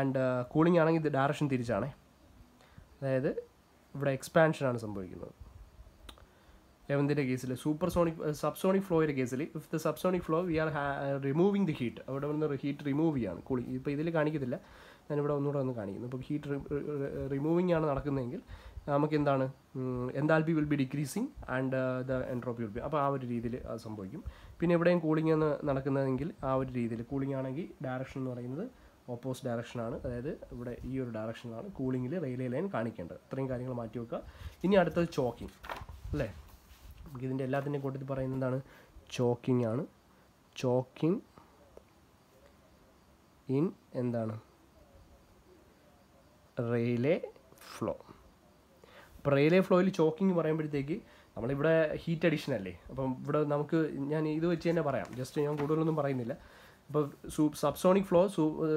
And cooling ആണെങ്കിൽ ഇത് ഡയറക്ഷൻ തിരിച്ചാണേ, അതായത് ഇവിടെ എക്സ്പാൻഷനാണ് സംഭവിക്കുന്നത്. എന്തിൻ്റെ കേസിൽ? സബ്സോണിക് ഫ്ലോയുടെ കേസിൽ if the subsonic flow we are removing the heat, അവിടെ നിന്ന് ഹീറ്റ് റിമൂവ് ചെയ്യാണ് കൂളിംഗ്. ഇപ്പോൾ ഇതിൽ കാണിക്കത്തില്ല, ഞാനിവിടെ ഒന്നുകൂടെ ഒന്ന് കാണിക്കുന്നു. ഇപ്പോൾ ഹീറ്റ് റിമൂവിങ് ആണ് നടക്കുന്നതെങ്കിൽ നമുക്ക് എന്താണ് enthalpy will be decreasing and the entropy will be, അപ്പോൾ ആ ഒരു രീതിയിൽ അത് സംഭവിക്കും. പിന്നെ എവിടെയും കൂളിംഗ് എന്ന് നടക്കുന്നതെങ്കിൽ ആ ഒരു രീതിയിൽ കൂളിംഗ് ആണെങ്കിൽ ഡയറക്ഷൻ എന്ന് പറയുന്നത് ഓപ്പോസിറ്റ് ഡയറക്ഷനാണ്, അതായത് ഇവിടെ ഈ ഒരു ഡയറക്ഷനിലാണ് കൂളിങ്ങിൽ റെയിൽവേ ലൈൻ കാണിക്കേണ്ടത്. ഇത്രയും കാര്യങ്ങൾ മാറ്റി വെക്കുക. ഇനി അടുത്തത് ചോക്കിംഗ് അല്ലേ. നമുക്ക് ഇതിൻ്റെ എല്ലാത്തിൻ്റെയും കൂട്ടത്തിൽ പറയുന്നത് എന്താണ്? ചോക്കിംഗ് ആണ്. ചോക്കിംഗ് ഇൻ എന്താണ്? Rayleigh flow. അപ്പോൾ റെയിലേ ഫ്ലോയിൽ ചോക്കിംഗ് പറയുമ്പോഴത്തേക്ക് നമ്മളിവിടെ ഹീറ്റ് അഡിഷൻ അല്ലേ, അപ്പം ഇവിടെ നമുക്ക് ഞാൻ ഇത് വെച്ച് തന്നെ പറയാം, ജസ്റ്റ് ഞാൻ കൂടുതലൊന്നും പറയുന്നില്ല. അപ്പോൾ സബ്സോണിക് ഫ്ലോ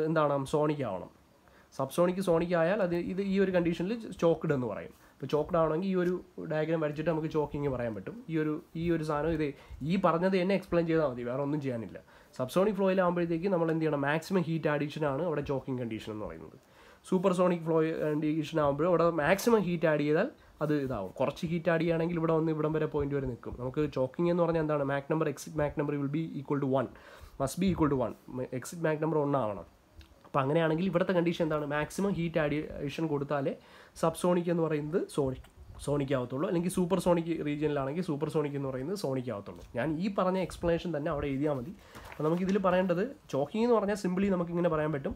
എന്താണ്? സോണിക് ആവണം. സോണിക് ആയാൽ അത് ഈ ഒരു കണ്ടീഷനിൽ ചോക്ക്ഡ് എന്ന് പറയും. ഇപ്പോൾ ചോക്ക്ഡ് ആണെങ്കിൽ ഈ ഒരു ഡയഗ്രാം വരച്ചിട്ട് നമുക്ക് ചോക്കിങ് പറയാൻ പറ്റും. ഈ ഒരു സാധനം ഈ പറഞ്ഞത് തന്നെ എക്സ്പ്ലെയിൻ ചെയ്താൽ മതി, വേറെ ഒന്നും ചെയ്യാനില്ല. സബ്സോണിക് ഫ്ലോയിലാകുമ്പോഴത്തേക്ക് നമ്മൾ എന്ത് ചെയ്യണം? മാക്സിമം ഹീറ്റ് അഡീഷനാണ് അവിടെ ചോക്കിംഗ് കണ്ടീഷൻ എന്ന് പറയുന്നത്. സൂപ്പർ സോണിക് ഫ്ലോ കണ്ടീഷൻ ആകുമ്പോൾ ഇവിടെ മാക്സിമം ഹീറ്റ് ആഡ് ചെയ്താൽ അത് ഇതാവും. കുറച്ച് ഹീറ്റ് ആഡ് ചെയ്യുകയാണെങ്കിൽ ഇവിടെ ഇവിടം വരെ പോയിന്റ് വരെ നിൽക്കും. നമുക്ക് ചോക്കിംഗ് എന്ന് പറഞ്ഞാൽ എന്താണ്? Mach number exit Mach number will be equal to 1, must be equal to 1. Exit Mach number 1 ആവണം. അപ്പോൾ അങ്ങനെയാണെങ്കിൽ ഇവിടുത്തെ കണ്ടീഷൻ എന്താണ്? മാക്സിമം ഹീറ്റ് അഡീഷൻ കൊടുത്താലേ സബ്സോണിക് എന്ന് പറയുന്നത് സോണിക് ആവത്തുള്ളൂ, അല്ലെങ്കിൽ സൂപ്പർ സോണിക് റീജിയനിലാണെങ്കിൽ സൂപ്പർ സോണിക് എന്ന് പറയുന്നത് സോണിക് ആവത്തുള്ളൂ. ഞാൻ ഈ പറഞ്ഞ എക്സ്പ്ലനേഷൻ തന്നെ അവിടെ എഴുതിയാൽ മതി. അപ്പോൾ നമുക്കിതിൽ പറയേണ്ടത് ചോക്കിംഗ് എന്ന് പറഞ്ഞാൽ സിംപ്ലി നമുക്കിങ്ങനെ പറയാൻ പറ്റും,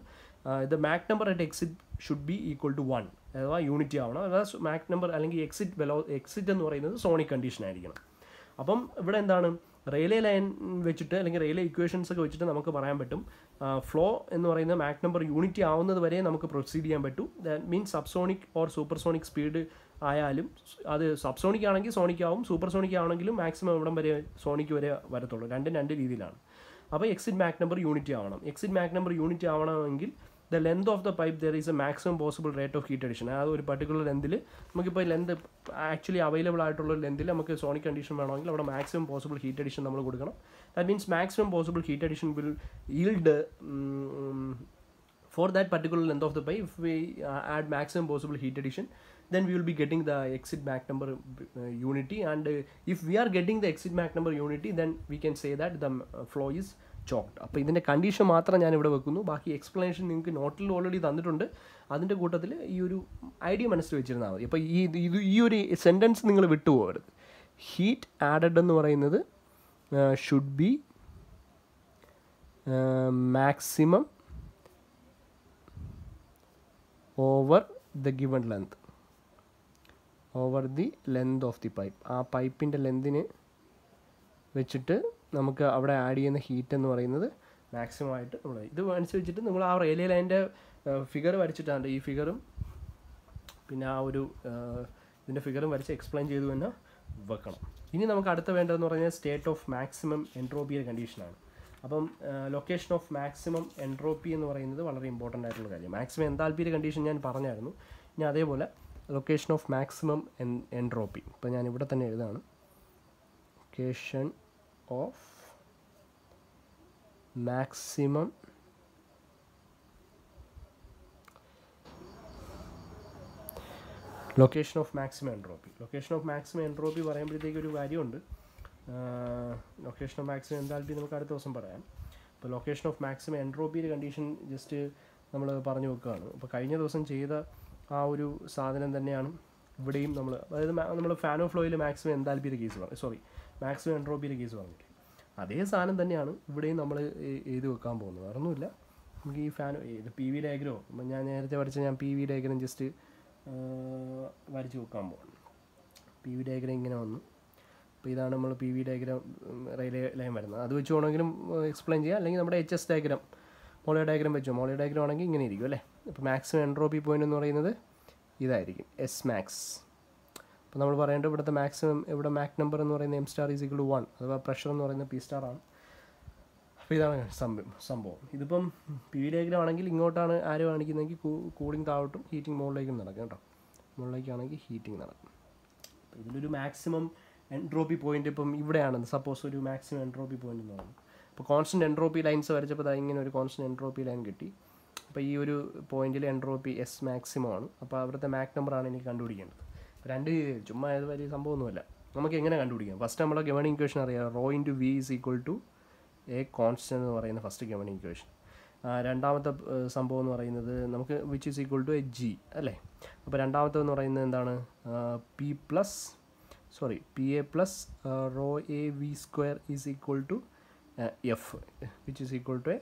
the Mach number at exit should be equal to 1, അഥവാ യൂണിറ്റി ആവണം. അതായത് മാക് നമ്പർ അല്ലെങ്കിൽ എക്സിറ്റ് എന്ന് പറയുന്നത് സോണിക് കണ്ടീഷൻ ആയിരിക്കണം. അപ്പം ഇവിടെ എന്താണ്? റെയിൽവേ ലൈൻ വെച്ചിട്ട് അല്ലെങ്കിൽ റെയിൽവേ ഇക്വേഷൻസ് ഒക്കെ വെച്ചിട്ട് നമുക്ക് പറയാൻ പറ്റും ഫ്ലോ എന്ന് പറയുന്ന മാക് നമ്പർ യൂണിറ്റി ആവുന്നത് വരെ നമുക്ക് പ്രൊസീഡ് ചെയ്യാൻ പറ്റും. That means subsonic or super sonic speed ആയാലും അത് സബ്സോണിക് ആണെങ്കിൽ സോണിക് ആവും, സൂപ്പർ സോണിക് ആണെങ്കിലും മാക്സിമം ഇവിടം വരെ സോണിക് വരെ വരത്തുള്ളൂ. രണ്ട് രീതിയിലാണ്. അപ്പോൾ എക്സിറ്റ് മാക് നമ്പർ യൂണിറ്റി ആവണം. എക്സിറ്റ് മാക് നമ്പർ യൂണിറ്റി ആവണമെങ്കിൽ the length of the pipe there is A maximum possible rate of heat addition. ആ ഒരു പർട്ടിക്കുലർ ലെന്തിൽ നമുക്കിപ്പോൾ ലെന്ത് ആക്ച്വലി അവൈലബിൾ ആയിട്ടുള്ള ലെന്തിൽ നമുക്ക് സോണിക് കണ്ടീഷൻ വേണമെങ്കിൽ അവിടെ മാക്സിമം പോസിബിൾ ഹീറ്റ് അഡിഷൻ നമ്മൾ കൊടുക്കണം. That means maximum possible heat addition will yield for that particular length of the pipe. If we add maximum possible heat addition, then we will be getting the exit Mach number unity, and if we are getting the exit Mach number unity, then we can say that the flow is choked. അപ്പോൾ ഇതിൻ്റെ condition മാത്രം ഞാൻ ഇവിടെ വെക്കുന്നു, ബാക്കി explanation നിങ്ങൾക്ക് നോട്ടിൽ already തന്നിട്ടുണ്ട്. അതിൻ്റെ കൂട്ടത്തിൽ ഈ ഒരു ഐഡിയ മനസ്സിൽ വെച്ചിരുന്നാൽ മതി. അപ്പോൾ ഈ ഒരു സെൻറ്റൻസ് നിങ്ങൾ വിട്ടുപോകരുത്. ഹീറ്റ് ആഡഡ് എന്ന് പറയുന്നത് should be maximum over the given length, over the length of the pipe. ആ പൈപ്പിൻ്റെ ലെന്തിന് വെച്ചിട്ട് നമുക്ക് അവിടെ ആഡ് ചെയ്യുന്ന ഹീറ്റ് എന്ന് പറയുന്നത് മാക്സിമം ആയിട്ട് നമ്മൾ ഇത് അനുസരിച്ചിട്ട് നിങ്ങൾ ആ റെയിൽവേ ലൈനിൻ്റെ ഫിഗർ വരച്ചിട്ടാണ്, ഈ ഫിഗറും പിന്നെ ആ ഒരു ഇതിൻ്റെ ഫിഗറും വരച്ച് എക്സ്പ്ലെയിൻ ചെയ്തു തന്നെ വെക്കണം. ഇനി നമുക്ക് അടുത്ത വേണ്ടതെന്ന് പറഞ്ഞാൽ സ്റ്റേറ്റ് ഓഫ് മാക്സിമം എൻട്രോപ്പിയുടെ കണ്ടീഷനാണ്. അപ്പം ലൊക്കേഷൻ ഓഫ് മാക്സിമം എൻട്രോപ്പി എന്ന് പറയുന്നത് വളരെ ഇമ്പോർട്ടൻ്റ് ആയിട്ടുള്ള കാര്യം. മാക്സിമം എൻതാൽപ്പിയുടെ കണ്ടീഷൻ ഞാൻ പറഞ്ഞായിരുന്നു. ഇനി അതേപോലെ ലൊക്കേഷൻ ഓഫ് മാക്സിമം എൻട്രോപ്പി ഇപ്പോൾ ഞാൻ ഇവിടെ തന്നെ എഴുതാണ്. ലൊക്കേഷൻ ഓഫ് മാക്സിമം എൻട്രോപ്പി പറയുമ്പോഴത്തേക്ക് ഒരു കാര്യമുണ്ട്. ലൊക്കേഷൻ ഓഫ് മാക്സിമം എൻതാൽപ്പി നമുക്ക് അടുത്ത ദിവസം പറയാം. അപ്പോൾ ലൊക്കേഷൻ ഓഫ് മാക്സിമം എൻട്രോപ്പിയുടെ കണ്ടീഷൻ ജസ്റ്റ് നമ്മൾ പറഞ്ഞു വെക്കുകയാണ്. അപ്പോൾ കഴിഞ്ഞ ദിവസം ചെയ്ത ആ ഒരു സാധനം തന്നെയാണ് ഇവിടെയും അതായത് നമ്മൾ ഫാനോ ഫ്ലോയിൽ മാക്സിമം എൻതാൽപ്പിയുടെ കേസ് മാക്സിമം എൻട്രോപ്പിയുടെ കേസ് പറഞ്ഞിട്ട് അതേ സാധനം തന്നെയാണ് ഇവിടെയും നമ്മൾ എഴുതി വെക്കാൻ പോകുന്നത്. വേറൊന്നുമില്ല, നമുക്ക് ഈ ഇത് PV ഡയഗ്രോ ഞാൻ നേരത്തെ വരച്ച PV ഡയഗ്രം ജസ്റ്റ് വരച്ച് വെക്കാൻ പോകുന്നു. PV ഡയഗ്രം ഇങ്ങനെ വന്നു. അപ്പോൾ ഇതാണ് നമ്മൾ PV ഡയഗ്രാം റെയിൽവേ ലൈൻ വരുന്നത്. അത് വെച്ച് വേണമെങ്കിലും എക്സ്പ്ലെയിൻ ചെയ്യാം, അല്ലെങ്കിൽ നമ്മുടെ HS ഡയഗ്രാം മോളിയോ ഡയഗ്രാം വെച്ചോ. മോളിയോ ഡയഗ്രാം ആണെങ്കിൽ ഇങ്ങനെ ഇരിക്കും അല്ലേ. അപ്പോൾ മാക്സിമം എൻട്രോപ്പി പോയിന്റ് എന്ന് പറയുന്നത് ഇതായിരിക്കും, S max. അപ്പോൾ നമ്മൾ പറയേണ്ടത് ഇവിടുത്തെ മാക്സിമം ഇവിടെ മാക് നമ്പർ എന്ന് പറയുന്നത് M star = 1, അഥവാ പ്രഷർ എന്ന് പറയുന്നത് P star ആണ്. അപ്പോൾ ഇതാണ് സംഭവം. ഇതിപ്പം PV ഡയഗ്രാം ആണെങ്കിൽ ഇങ്ങോട്ടാണ് ആരോ കാണിക്കുന്നതെങ്കിൽ കൂളിംഗ് താഴോട്ടും ഹീറ്റിംഗ് മുകളിലേക്കും നടക്കും കേട്ടോ. മുകളിലേക്കാണെങ്കിൽ ഹീറ്റിംഗ് നടക്കും. അപ്പോൾ ഇതിലൊരു മാക്സിമം എൻട്രോപ്പി പോയിന്റ് ഇപ്പം ഇവിടെയാണ് സപ്പോസ് ഒരു മാക്സിമം എൻട്രോപ്പി പോയിന്റ് എന്ന് പറയുന്നത്. അപ്പോൾ കോൺസ്റ്റൻറ്റ് എൻട്രോപ്പി ലൈൻസ് വരച്ചപ്പോൾ ഇങ്ങനെ ഒരു കോൺസ്റ്റൻറ്റ് എൻട്രോപ്പി ലൈൻ കിട്ടി. അപ്പോൾ ഈ ഒരു പോയിന്റിൽ എൻട്രോപ്പി S മാക്സിമം ആണ്. അപ്പോൾ അവിടുത്തെ മാക് നമ്പറാണ് എനിക്ക് കണ്ടുപിടിക്കേണ്ടത്. അപ്പോൾ രണ്ട് ചുമ്മാ ഇത് വലിയ സംഭവമൊന്നുമല്ല. നമുക്ക് എങ്ങനെ കണ്ടുപിടിക്കാം? ഫസ്റ്റ് നമ്മളെ ഗവേണിംഗ് ഇക്വേഷൻ അറിയാം. ρ × V = A കോൺസ്റ്റൻറ്റ് എന്ന് പറയുന്ന ഫസ്റ്റ് ഗവേണിംഗ് ഇക്വേഷൻ. രണ്ടാമത്തെ സംഭവം എന്ന് പറയുന്നത് നമുക്ക് which is equal to a g അല്ലേ. അപ്പോൾ രണ്ടാമത്തെന്ന് പറയുന്നത് എന്താണ്, p a plus rho A V square is equal to f which is equal to a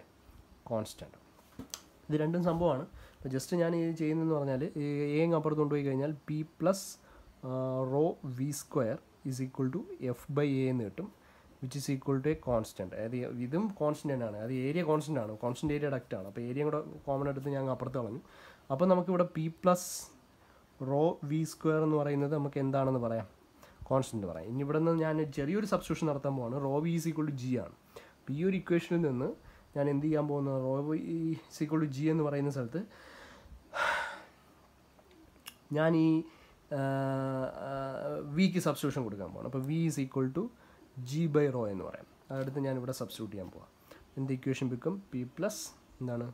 constant. ഇത് രണ്ടും സംഭവമാണ്. അപ്പോൾ ജസ്റ്റ് ഞാൻ ഇത് ചെയ്യുന്നതെന്ന് പറഞ്ഞാൽ എ അപ്പുറത്ത് കൊണ്ടുപോയി കഴിഞ്ഞാൽ p plus rho v square is equal to f by a എന്ന് കിട്ടും which is equal to a constant. അതായത് ഇതും കോൺസ്റ്റൻ്റ് ആണ്, അത് ഏരിയ കോൺസ്റ്റൻ്റ് ആണ്, കോൺസ്റ്റൻ്റ് ഏരിയ ഡക്റ്റ് ആണ്. അപ്പോൾ ഏരിയ കൂടെ കോമൺ എടുത്ത് ഞാൻ അപ്പുറത്ത് കളഞ്ഞു. അപ്പോൾ നമുക്കിവിടെ p plus rho v square എന്ന് പറയുന്നത് നമുക്ക് എന്താണെന്ന് പറയാം, കോൺസ്റ്റൻറ്റ് പറയാം. ഇനി ഇവിടെ നിന്ന് ഞാൻ ചെറിയൊരു സബ്സ്റ്റിറ്റ്യൂഷൻ നടത്താൻ പോവാണ്. Rho v is equal to g ആണ്. അപ്പോൾ ഈ ഒരു ഇക്വേഷനിൽ നിന്ന് ഞാൻ എന്ത് ചെയ്യാൻ പോകുന്നത്, rho v is equal to g എന്ന് പറയുന്ന സ്ഥലത്ത് ഞാൻ ഈ വിക്ക് സബ്സ്റ്റിറ്റ്യൂഷൻ കൊടുക്കാൻ പോകണം. അപ്പോൾ v is equal to G by rho എന്ന് പറയാം. അതെടുത്ത് ഞാൻ ഇവിടെ സബ്സ്റ്റിറ്റ്യൂട്ട് ചെയ്യാൻ പോവാം. എന്ത് ഇക്വേഷൻ ബിക്കും പി പ്ലസ് എന്താണ്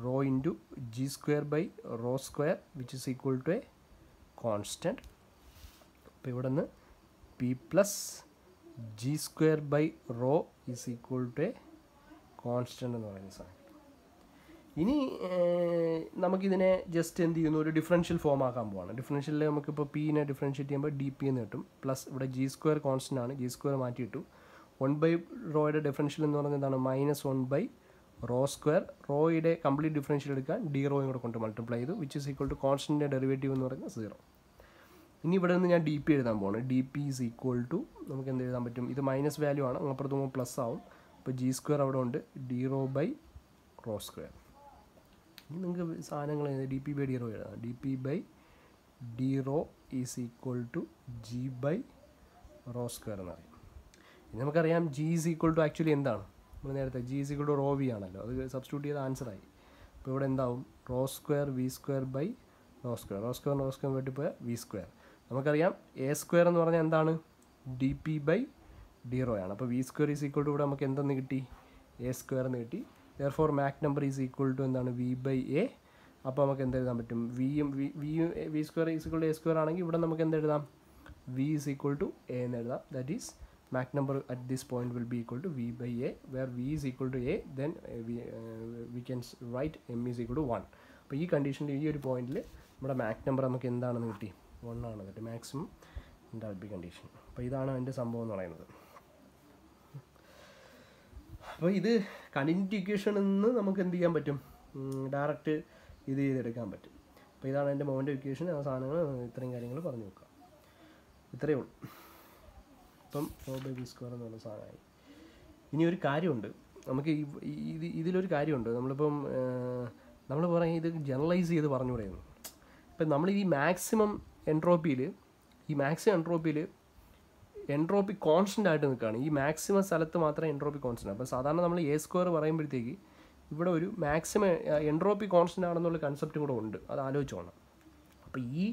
rho into g square by rho square which is equal to a constant. അപ്പോൾ ഇവിടെ നിന്ന് p plus g square by rho is equal to a constant എന്ന് പറയുന്ന സാധനം. ഇനി നമുക്കിതിനെ ജസ്റ്റ് എന്ത് ചെയ്യുന്നു, ഒരു ഡിഫറൻഷ്യൽ ഫോം ആക്കാൻ പോവാണ്. ഡിഫറൻഷ്യലിൽ നമുക്കിപ്പോൾ പീനെ ഡിഫറൻഷ്യേറ്റ് ചെയ്യുമ്പോൾ ഡി പി എന്ന് കിട്ടും. പ്ലസ് ഇവിടെ ജി സ്ക്വയർ കോൺസ്റ്റൻ്റ് ആണ്, ജി സ്ക്വയർ മാറ്റിയിട്ടു. 1 റോയുടെ ഡിഫറൻഷ്യൽ എന്ന് പറയുന്നത് എന്താണ്, -1 റോ സ്ക്വയർ. റോയുടെ കംപ്ലീറ്റ് ഡിഫറൻഷ്യൽ എടുക്കാൻ ഡി റോയും കൂടെ കൊണ്ട് മൾട്ടിപ്ലൈ ചെയ്തു which is equal to constant derivative എന്ന് പറയുന്നത് 0. ഇനി ഇവിടെ നിന്ന് ഞാൻ ഡി പി എഴുതാൻ പോവാണ്. D p is equal to നമുക്ക് എന്ത് എഴുതാൻ പറ്റും, ഇത് മൈനസ് വാല്യൂ ആണ്, അപ്പുറത്ത് പ്ലസ് ആവും. അപ്പോൾ ജി സ്ക്വയർ അവിടെ ഉണ്ട്, D rho by rho square. ഇനി നിങ്ങൾക്ക് സാധനങ്ങൾ D P by D rho എഴുതാം. D P by D rho is equal to G by rho square എന്ന് പറയും. ഇനി നമുക്കറിയാം G is equal to actually എന്താണ്, നമ്മൾ നേരത്തെ G is equal to rho V ആണല്ലോ, അത് സബ്സ്റ്റിറ്റ്യൂട്ട് ചെയ്ത ആൻസറായി. അപ്പോൾ ഇവിടെ എന്താവും, rho square V square by rho square. Rho square വെട്ടിപ്പോയ വി സ്ക്വയർ. നമുക്കറിയാം എ സ്ക്വയർ എന്ന് പറഞ്ഞാൽ എന്താണ്, d P by D rho ആണ്. അപ്പോൾ v square is equal to ഇവിടെ നമുക്ക് എന്തെന്ന് കിട്ടി, എ സ്ക്വയർ എന്ന് കിട്ടി. therefore Mach number is equal to എന്താണ്, വി ബൈ എ. അപ്പോൾ നമുക്ക് എന്ത് എഴുതാൻ പറ്റും, v square is equal to a square ആണെങ്കിൽ ഇവിടെ നമുക്ക് എന്ത് എഴുതാം, v is equal to a എന്ന് എഴുതാം. That is Mach number at this point will be equal to V by a, where v is equal to a, then we can write m is equal to 1. അപ്പോൾ ഈ കണ്ടീഷനിൽ ഈ ഒരു പോയിന്റിൽ നമ്മുടെ Mach number നമുക്ക് എന്താണെന്ന് കിട്ടി, 1 ആണ് കിട്ടി, മാക്സിമം എൻതാൽപ്പി കണ്ടീഷൻ. അപ്പോൾ ഇതാണ് അതിൻ്റെ സംഭവം എന്ന് പറയുന്നത്. അപ്പോൾ ഇത് കണ്ടിന്യൂറ്റി ഇക്വേഷനിൽ നിന്ന് നമുക്ക് എന്ത് ചെയ്യാൻ പറ്റും, ഡയറക്റ്റ് ഇത് ചെയ്തെടുക്കാൻ പറ്റും. അപ്പോൾ ഇതാണ് എൻ്റെ മൊമെൻ്റ് ഇക്വേഷൻ. ആ സാധനങ്ങൾ ഇത്രയും കാര്യങ്ങൾ പറഞ്ഞു നോക്കാം. ഇത്രയേ ഉള്ളൂ. ഇപ്പം റോ ബൈ വി സ്ക്വയർ എന്ന് പറഞ്ഞ സാധനമായി. ഇനി ഒരു കാര്യമുണ്ട്, നമുക്ക് ഇതിലൊരു കാര്യമുണ്ട്. നമ്മളിപ്പം നമ്മൾ പറയും ഇത് ജനറലൈസ് ചെയ്ത് പറഞ്ഞു പറയുന്നു. ഇപ്പം നമ്മൾ ഈ മാക്സിമം എൻട്രോപ്പിയിൽ എൻട്രോപ്പി കോൺസ്റ്റൻ്റ് ആയിട്ട് നിൽക്കുകയാണ്. ഈ മാക്സിമം സ്ഥലത്ത് മാത്രമേ എൻട്രോപ്പി കോൺസ്റ്റൻ്റ്. അപ്പോൾ സാധാരണ നമ്മൾ എ സ്ക്വയർ പറയുമ്പോഴത്തേക്ക് ഇവിടെ ഒരു മാക്സിമം എൻട്രോപ്പി കോൺസ്റ്റൻ്റ് ആണെന്നുള്ള കൺസെപ്റ്റും കൂടെ ഉണ്ട്, അത് ആലോചിച്ചോണം. അപ്പോൾ ഈ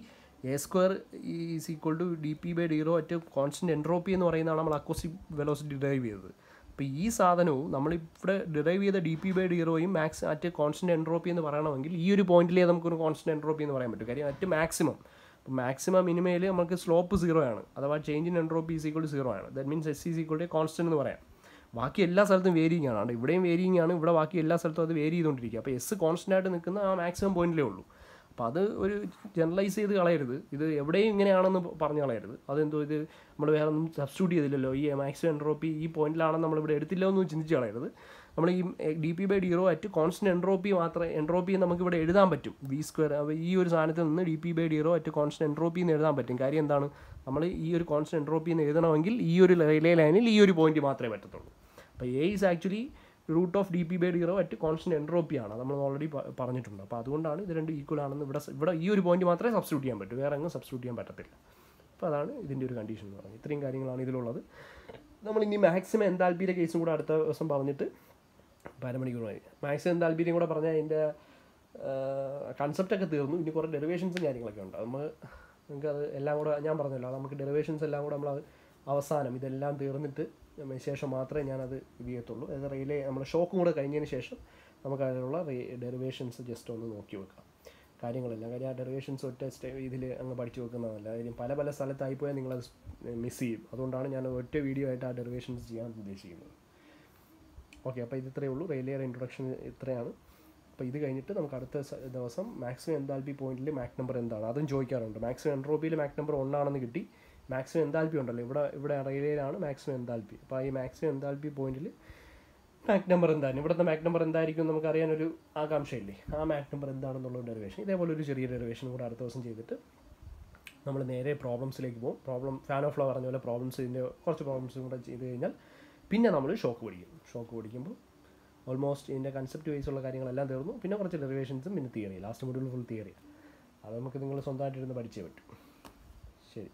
a square is equal to d P by D rho at constant entropy എന്ന് പറയുന്നതാണ് നമ്മൾ അക്വസ്റ്റിക് വെലോസിറ്റി ഡിറൈവ് ചെയ്തത്. അപ്പോൾ ഈ സാധനവും നമ്മളിവിടെ ഡിറൈവ് ചെയ്ത ഡി പി ബൈ ഡി റോയും അറ്റ് കോൺസ്റ്റൻ്റ് എൻട്രോപ്പി എന്ന് പറയണമെങ്കിൽ ഈ ഒരു പോയിന്റിലേ നമുക്കൊരു കോൺസ്റ്റൻ്റ് എൻട്രോപ്പി എന്ന് പറയാൻ പറ്റും. കാര്യം അറ്റ് മാക്സിമം, അപ്പോൾ മാക്സിമം മിനിമയിൽ നമുക്ക് സ്ലോപ്പ് 0 ആണ്, അഥവാ change in entropy is equal to 0 ആണ്. That means S is equal to constant എന്ന് പറയാം. ബാക്കി എല്ലാ സ്ഥലത്തും വേരിയിങ് ആണ്, അവിടെ ഇവിടെയും വേരിയിങ് ആണ്, ഇവിടെ ബാക്കി എല്ലാ സ്ഥലത്തും അത് വേരി ചെയ്തുകൊണ്ടിരിക്കുക. അപ്പോൾ എസ് കോൺസ്റ്റൻ്റ് ആയിട്ട് നിൽക്കുന്ന ആ മാക്സിമം പോയിന്റിലേ ഉള്ളൂ. അപ്പോൾ അത് ഒരു ജനറലൈസ് ചെയ്ത് കളയരുത്, ഇത് എവിടെയും ഇങ്ങനെയാണെന്ന് പറഞ്ഞു കളയരുത്. അതെന്തോ ഇത് നമ്മൾ വേറെ ഒന്നും സബ്സ്റ്റിറ്റ്യൂട്ട് ചെയ്തില്ലല്ലോ, ഈ മാക്സിമം എൻട്രോപ്പി ഈ പോയിന്റിലാണെന്ന് നമ്മളിവിടെ എടുത്തില്ലോ എന്ന് ചിന്തിച്ച് കളയരുത്. നമ്മൾ ഈ D P by D rho at constant entropy നമുക്കിവിടെ എഴുതാൻ പറ്റും, വി സ്ക്വയർ. അപ്പോൾ ഈ ഒരു സാധനത്തിൽ നിന്ന് D P by D rho at constant entropy എന്ന് എഴുതാൻ പറ്റും. കാര്യം എന്താണ്, നമ്മൾ ഈ ഒരു കോൺസ്റ്റൻ്റ് എൻട്രോപ്പി എന്ന് എഴുതണമെങ്കിൽ ഈ ഒരു റിലേ ലൈനിൽ ഈ ഒരു പോയിന്റ് മാത്രമേ പറ്റത്തുള്ളൂ. അപ്പോൾ A is actually root of D P by D rho at constant entropy ആണ്, നമ്മൾ ഓൾറെഡി പറഞ്ഞിട്ടുണ്ട്. അപ്പോൾ അതുകൊണ്ടാണ് ഇത് രണ്ടും ഈക്വൽ ആണെന്ന് ഇവിടെ ഈ ഒരു പോയിന്റ് മാത്രമേ സബ്സ്റ്റിറ്റ്യൂട്ട് ചെയ്യാൻ പറ്റൂ, വേറെ അങ്ങ് സബ്സ്റ്റിറ്റ്യൂട്ട് ചെയ്യാൻ പറ്റത്തില്ല. അപ്പോൾ അതാണ് ഇതിൻ്റെ ഒരു കണ്ടീഷൻ എന്ന് പറയുന്നത്. ഇത്രയും കാര്യങ്ങളാണ് ഇതിലുള്ളത്. നമ്മളിനി മാക്സിമം എൻതാൽപ്പിയുടെ കേസും കൂടെ അടുത്ത ദിവസം പറഞ്ഞിട്ട് അരമണിക്കൂറായി. മാക്സിമം എൻതാൽപ്പിയും കൂടെ പറഞ്ഞാൽ അതിൻ്റെ കൺസെപ്റ്റൊക്കെ തീർന്നു. ഇനി കുറേ ഡെറിവേഷൻസും കാര്യങ്ങളൊക്കെ ഉണ്ട്. നമുക്കത് എല്ലാം കൂടെ ഞാൻ പറഞ്ഞല്ലോ, നമുക്ക് ഡെറിവേഷൻസ് എല്ലാം കൂടെ നമ്മൾ അവസാനം ഇതെല്ലാം തീർന്നിട്ട് ശേഷം മാത്രമേ ഞാനത് ഇത് ചെയ്യത്തുള്ളൂ. അതായത് റിലേ നമ്മൾ ഷോക്കും കൂടെ കഴിഞ്ഞതിന് ശേഷം നമുക്ക് അതിനുള്ള ഡെറിവേഷൻസ് ജസ്റ്റ് ഒന്ന് നോക്കി വെക്കാം കാര്യങ്ങളെല്ലാം. കാര്യം ആ ഡെറിവേഷൻസ് ഒറ്റ ഇതിൽ അങ്ങ് പഠിച്ചു വെക്കുന്നതല്ല. കാര്യം പല സ്ഥലത്തായിപ്പോയാൽ നിങ്ങളത് മിസ് ചെയ്യും. അതുകൊണ്ടാണ് ഞാൻ ഒറ്റ വീഡിയോ ആയിട്ട് ആ ഡെറിവേഷൻസ് ചെയ്യാൻ ഉദ്ദേശിക്കുന്നത്. ഓക്കെ, അപ്പോൾ ഇത് ഇത്രയേ ഉള്ളൂ. റെയിൽവേയുടെ ഇൻട്രൊഡക്ഷൻ ഇത്രയാണ്. അപ്പോൾ ഇത് കഴിഞ്ഞിട്ട് നമുക്ക് അടുത്ത ദിവസം മാക്സിമം എൻതാൽപ്പി പോയിന്റിൽ മാക് നമ്പർ എന്താണ് അതും ചോദിക്കാറുണ്ട്. മാക്സിമം എൻട്രോപ്പിയിൽ മാക് നമ്പർ 1 ആണെന്ന് കിട്ടി. മാക്സിമം എൻതാൽപ്പി ഉണ്ടല്ലോ, ഇവിടെ റെയിലേലാണ് മാക്സിമം എൻതാൽപ്പി. അപ്പോൾ ഈ മാക്സിമം എൻതാൽപ്പി പോയിന്റിൽ മാക് നമ്പർ എന്താണ്, ഇവിടുത്തെ മാക് നമ്പർ എന്തായിരിക്കും നമുക്ക് അറിയാനൊരു ആകാംക്ഷയില്ലേ. ആ മാക് നമ്പർ എന്താണെന്നുള്ള ഡെറിവേഷൻ, ഇതേപോലെ ഒരു ചെറിയ ഡെറിവേഷൻ കൂടെ അടുത്ത ദിവസം ചെയ്തിട്ട് നമ്മൾ നേരെ പ്രോബ്ലംസിലേക്ക് പോകും. ഫാൻ ഓഫ് ലോ പറഞ്ഞ പോലെ പ്രോബ്ലംസിൻ്റെ കുറച്ച് പ്രോബ്ലംസും കൂടെ ചെയ്ത് കഴിഞ്ഞാൽ പിന്നെ നമ്മൾ ഷോക്ക് പഠിക്കും. ഷോക്ക് പഠിക്കുമ്പോൾ ഓൾമോസ്റ്റ് ഇതിൻ്റെ കൺസെപ്റ്റ് വൈസുള്ള കാര്യങ്ങളെല്ലാം തീർന്നു. പിന്നെ കുറച്ച് ഡെറിവേഷൻസും പിന്നെ theory, last module full theory. അത് നമുക്ക് നിങ്ങൾ സ്വന്തമായിട്ടിരുന്ന് പഠിച്ചേ പറ്റും. ശരി.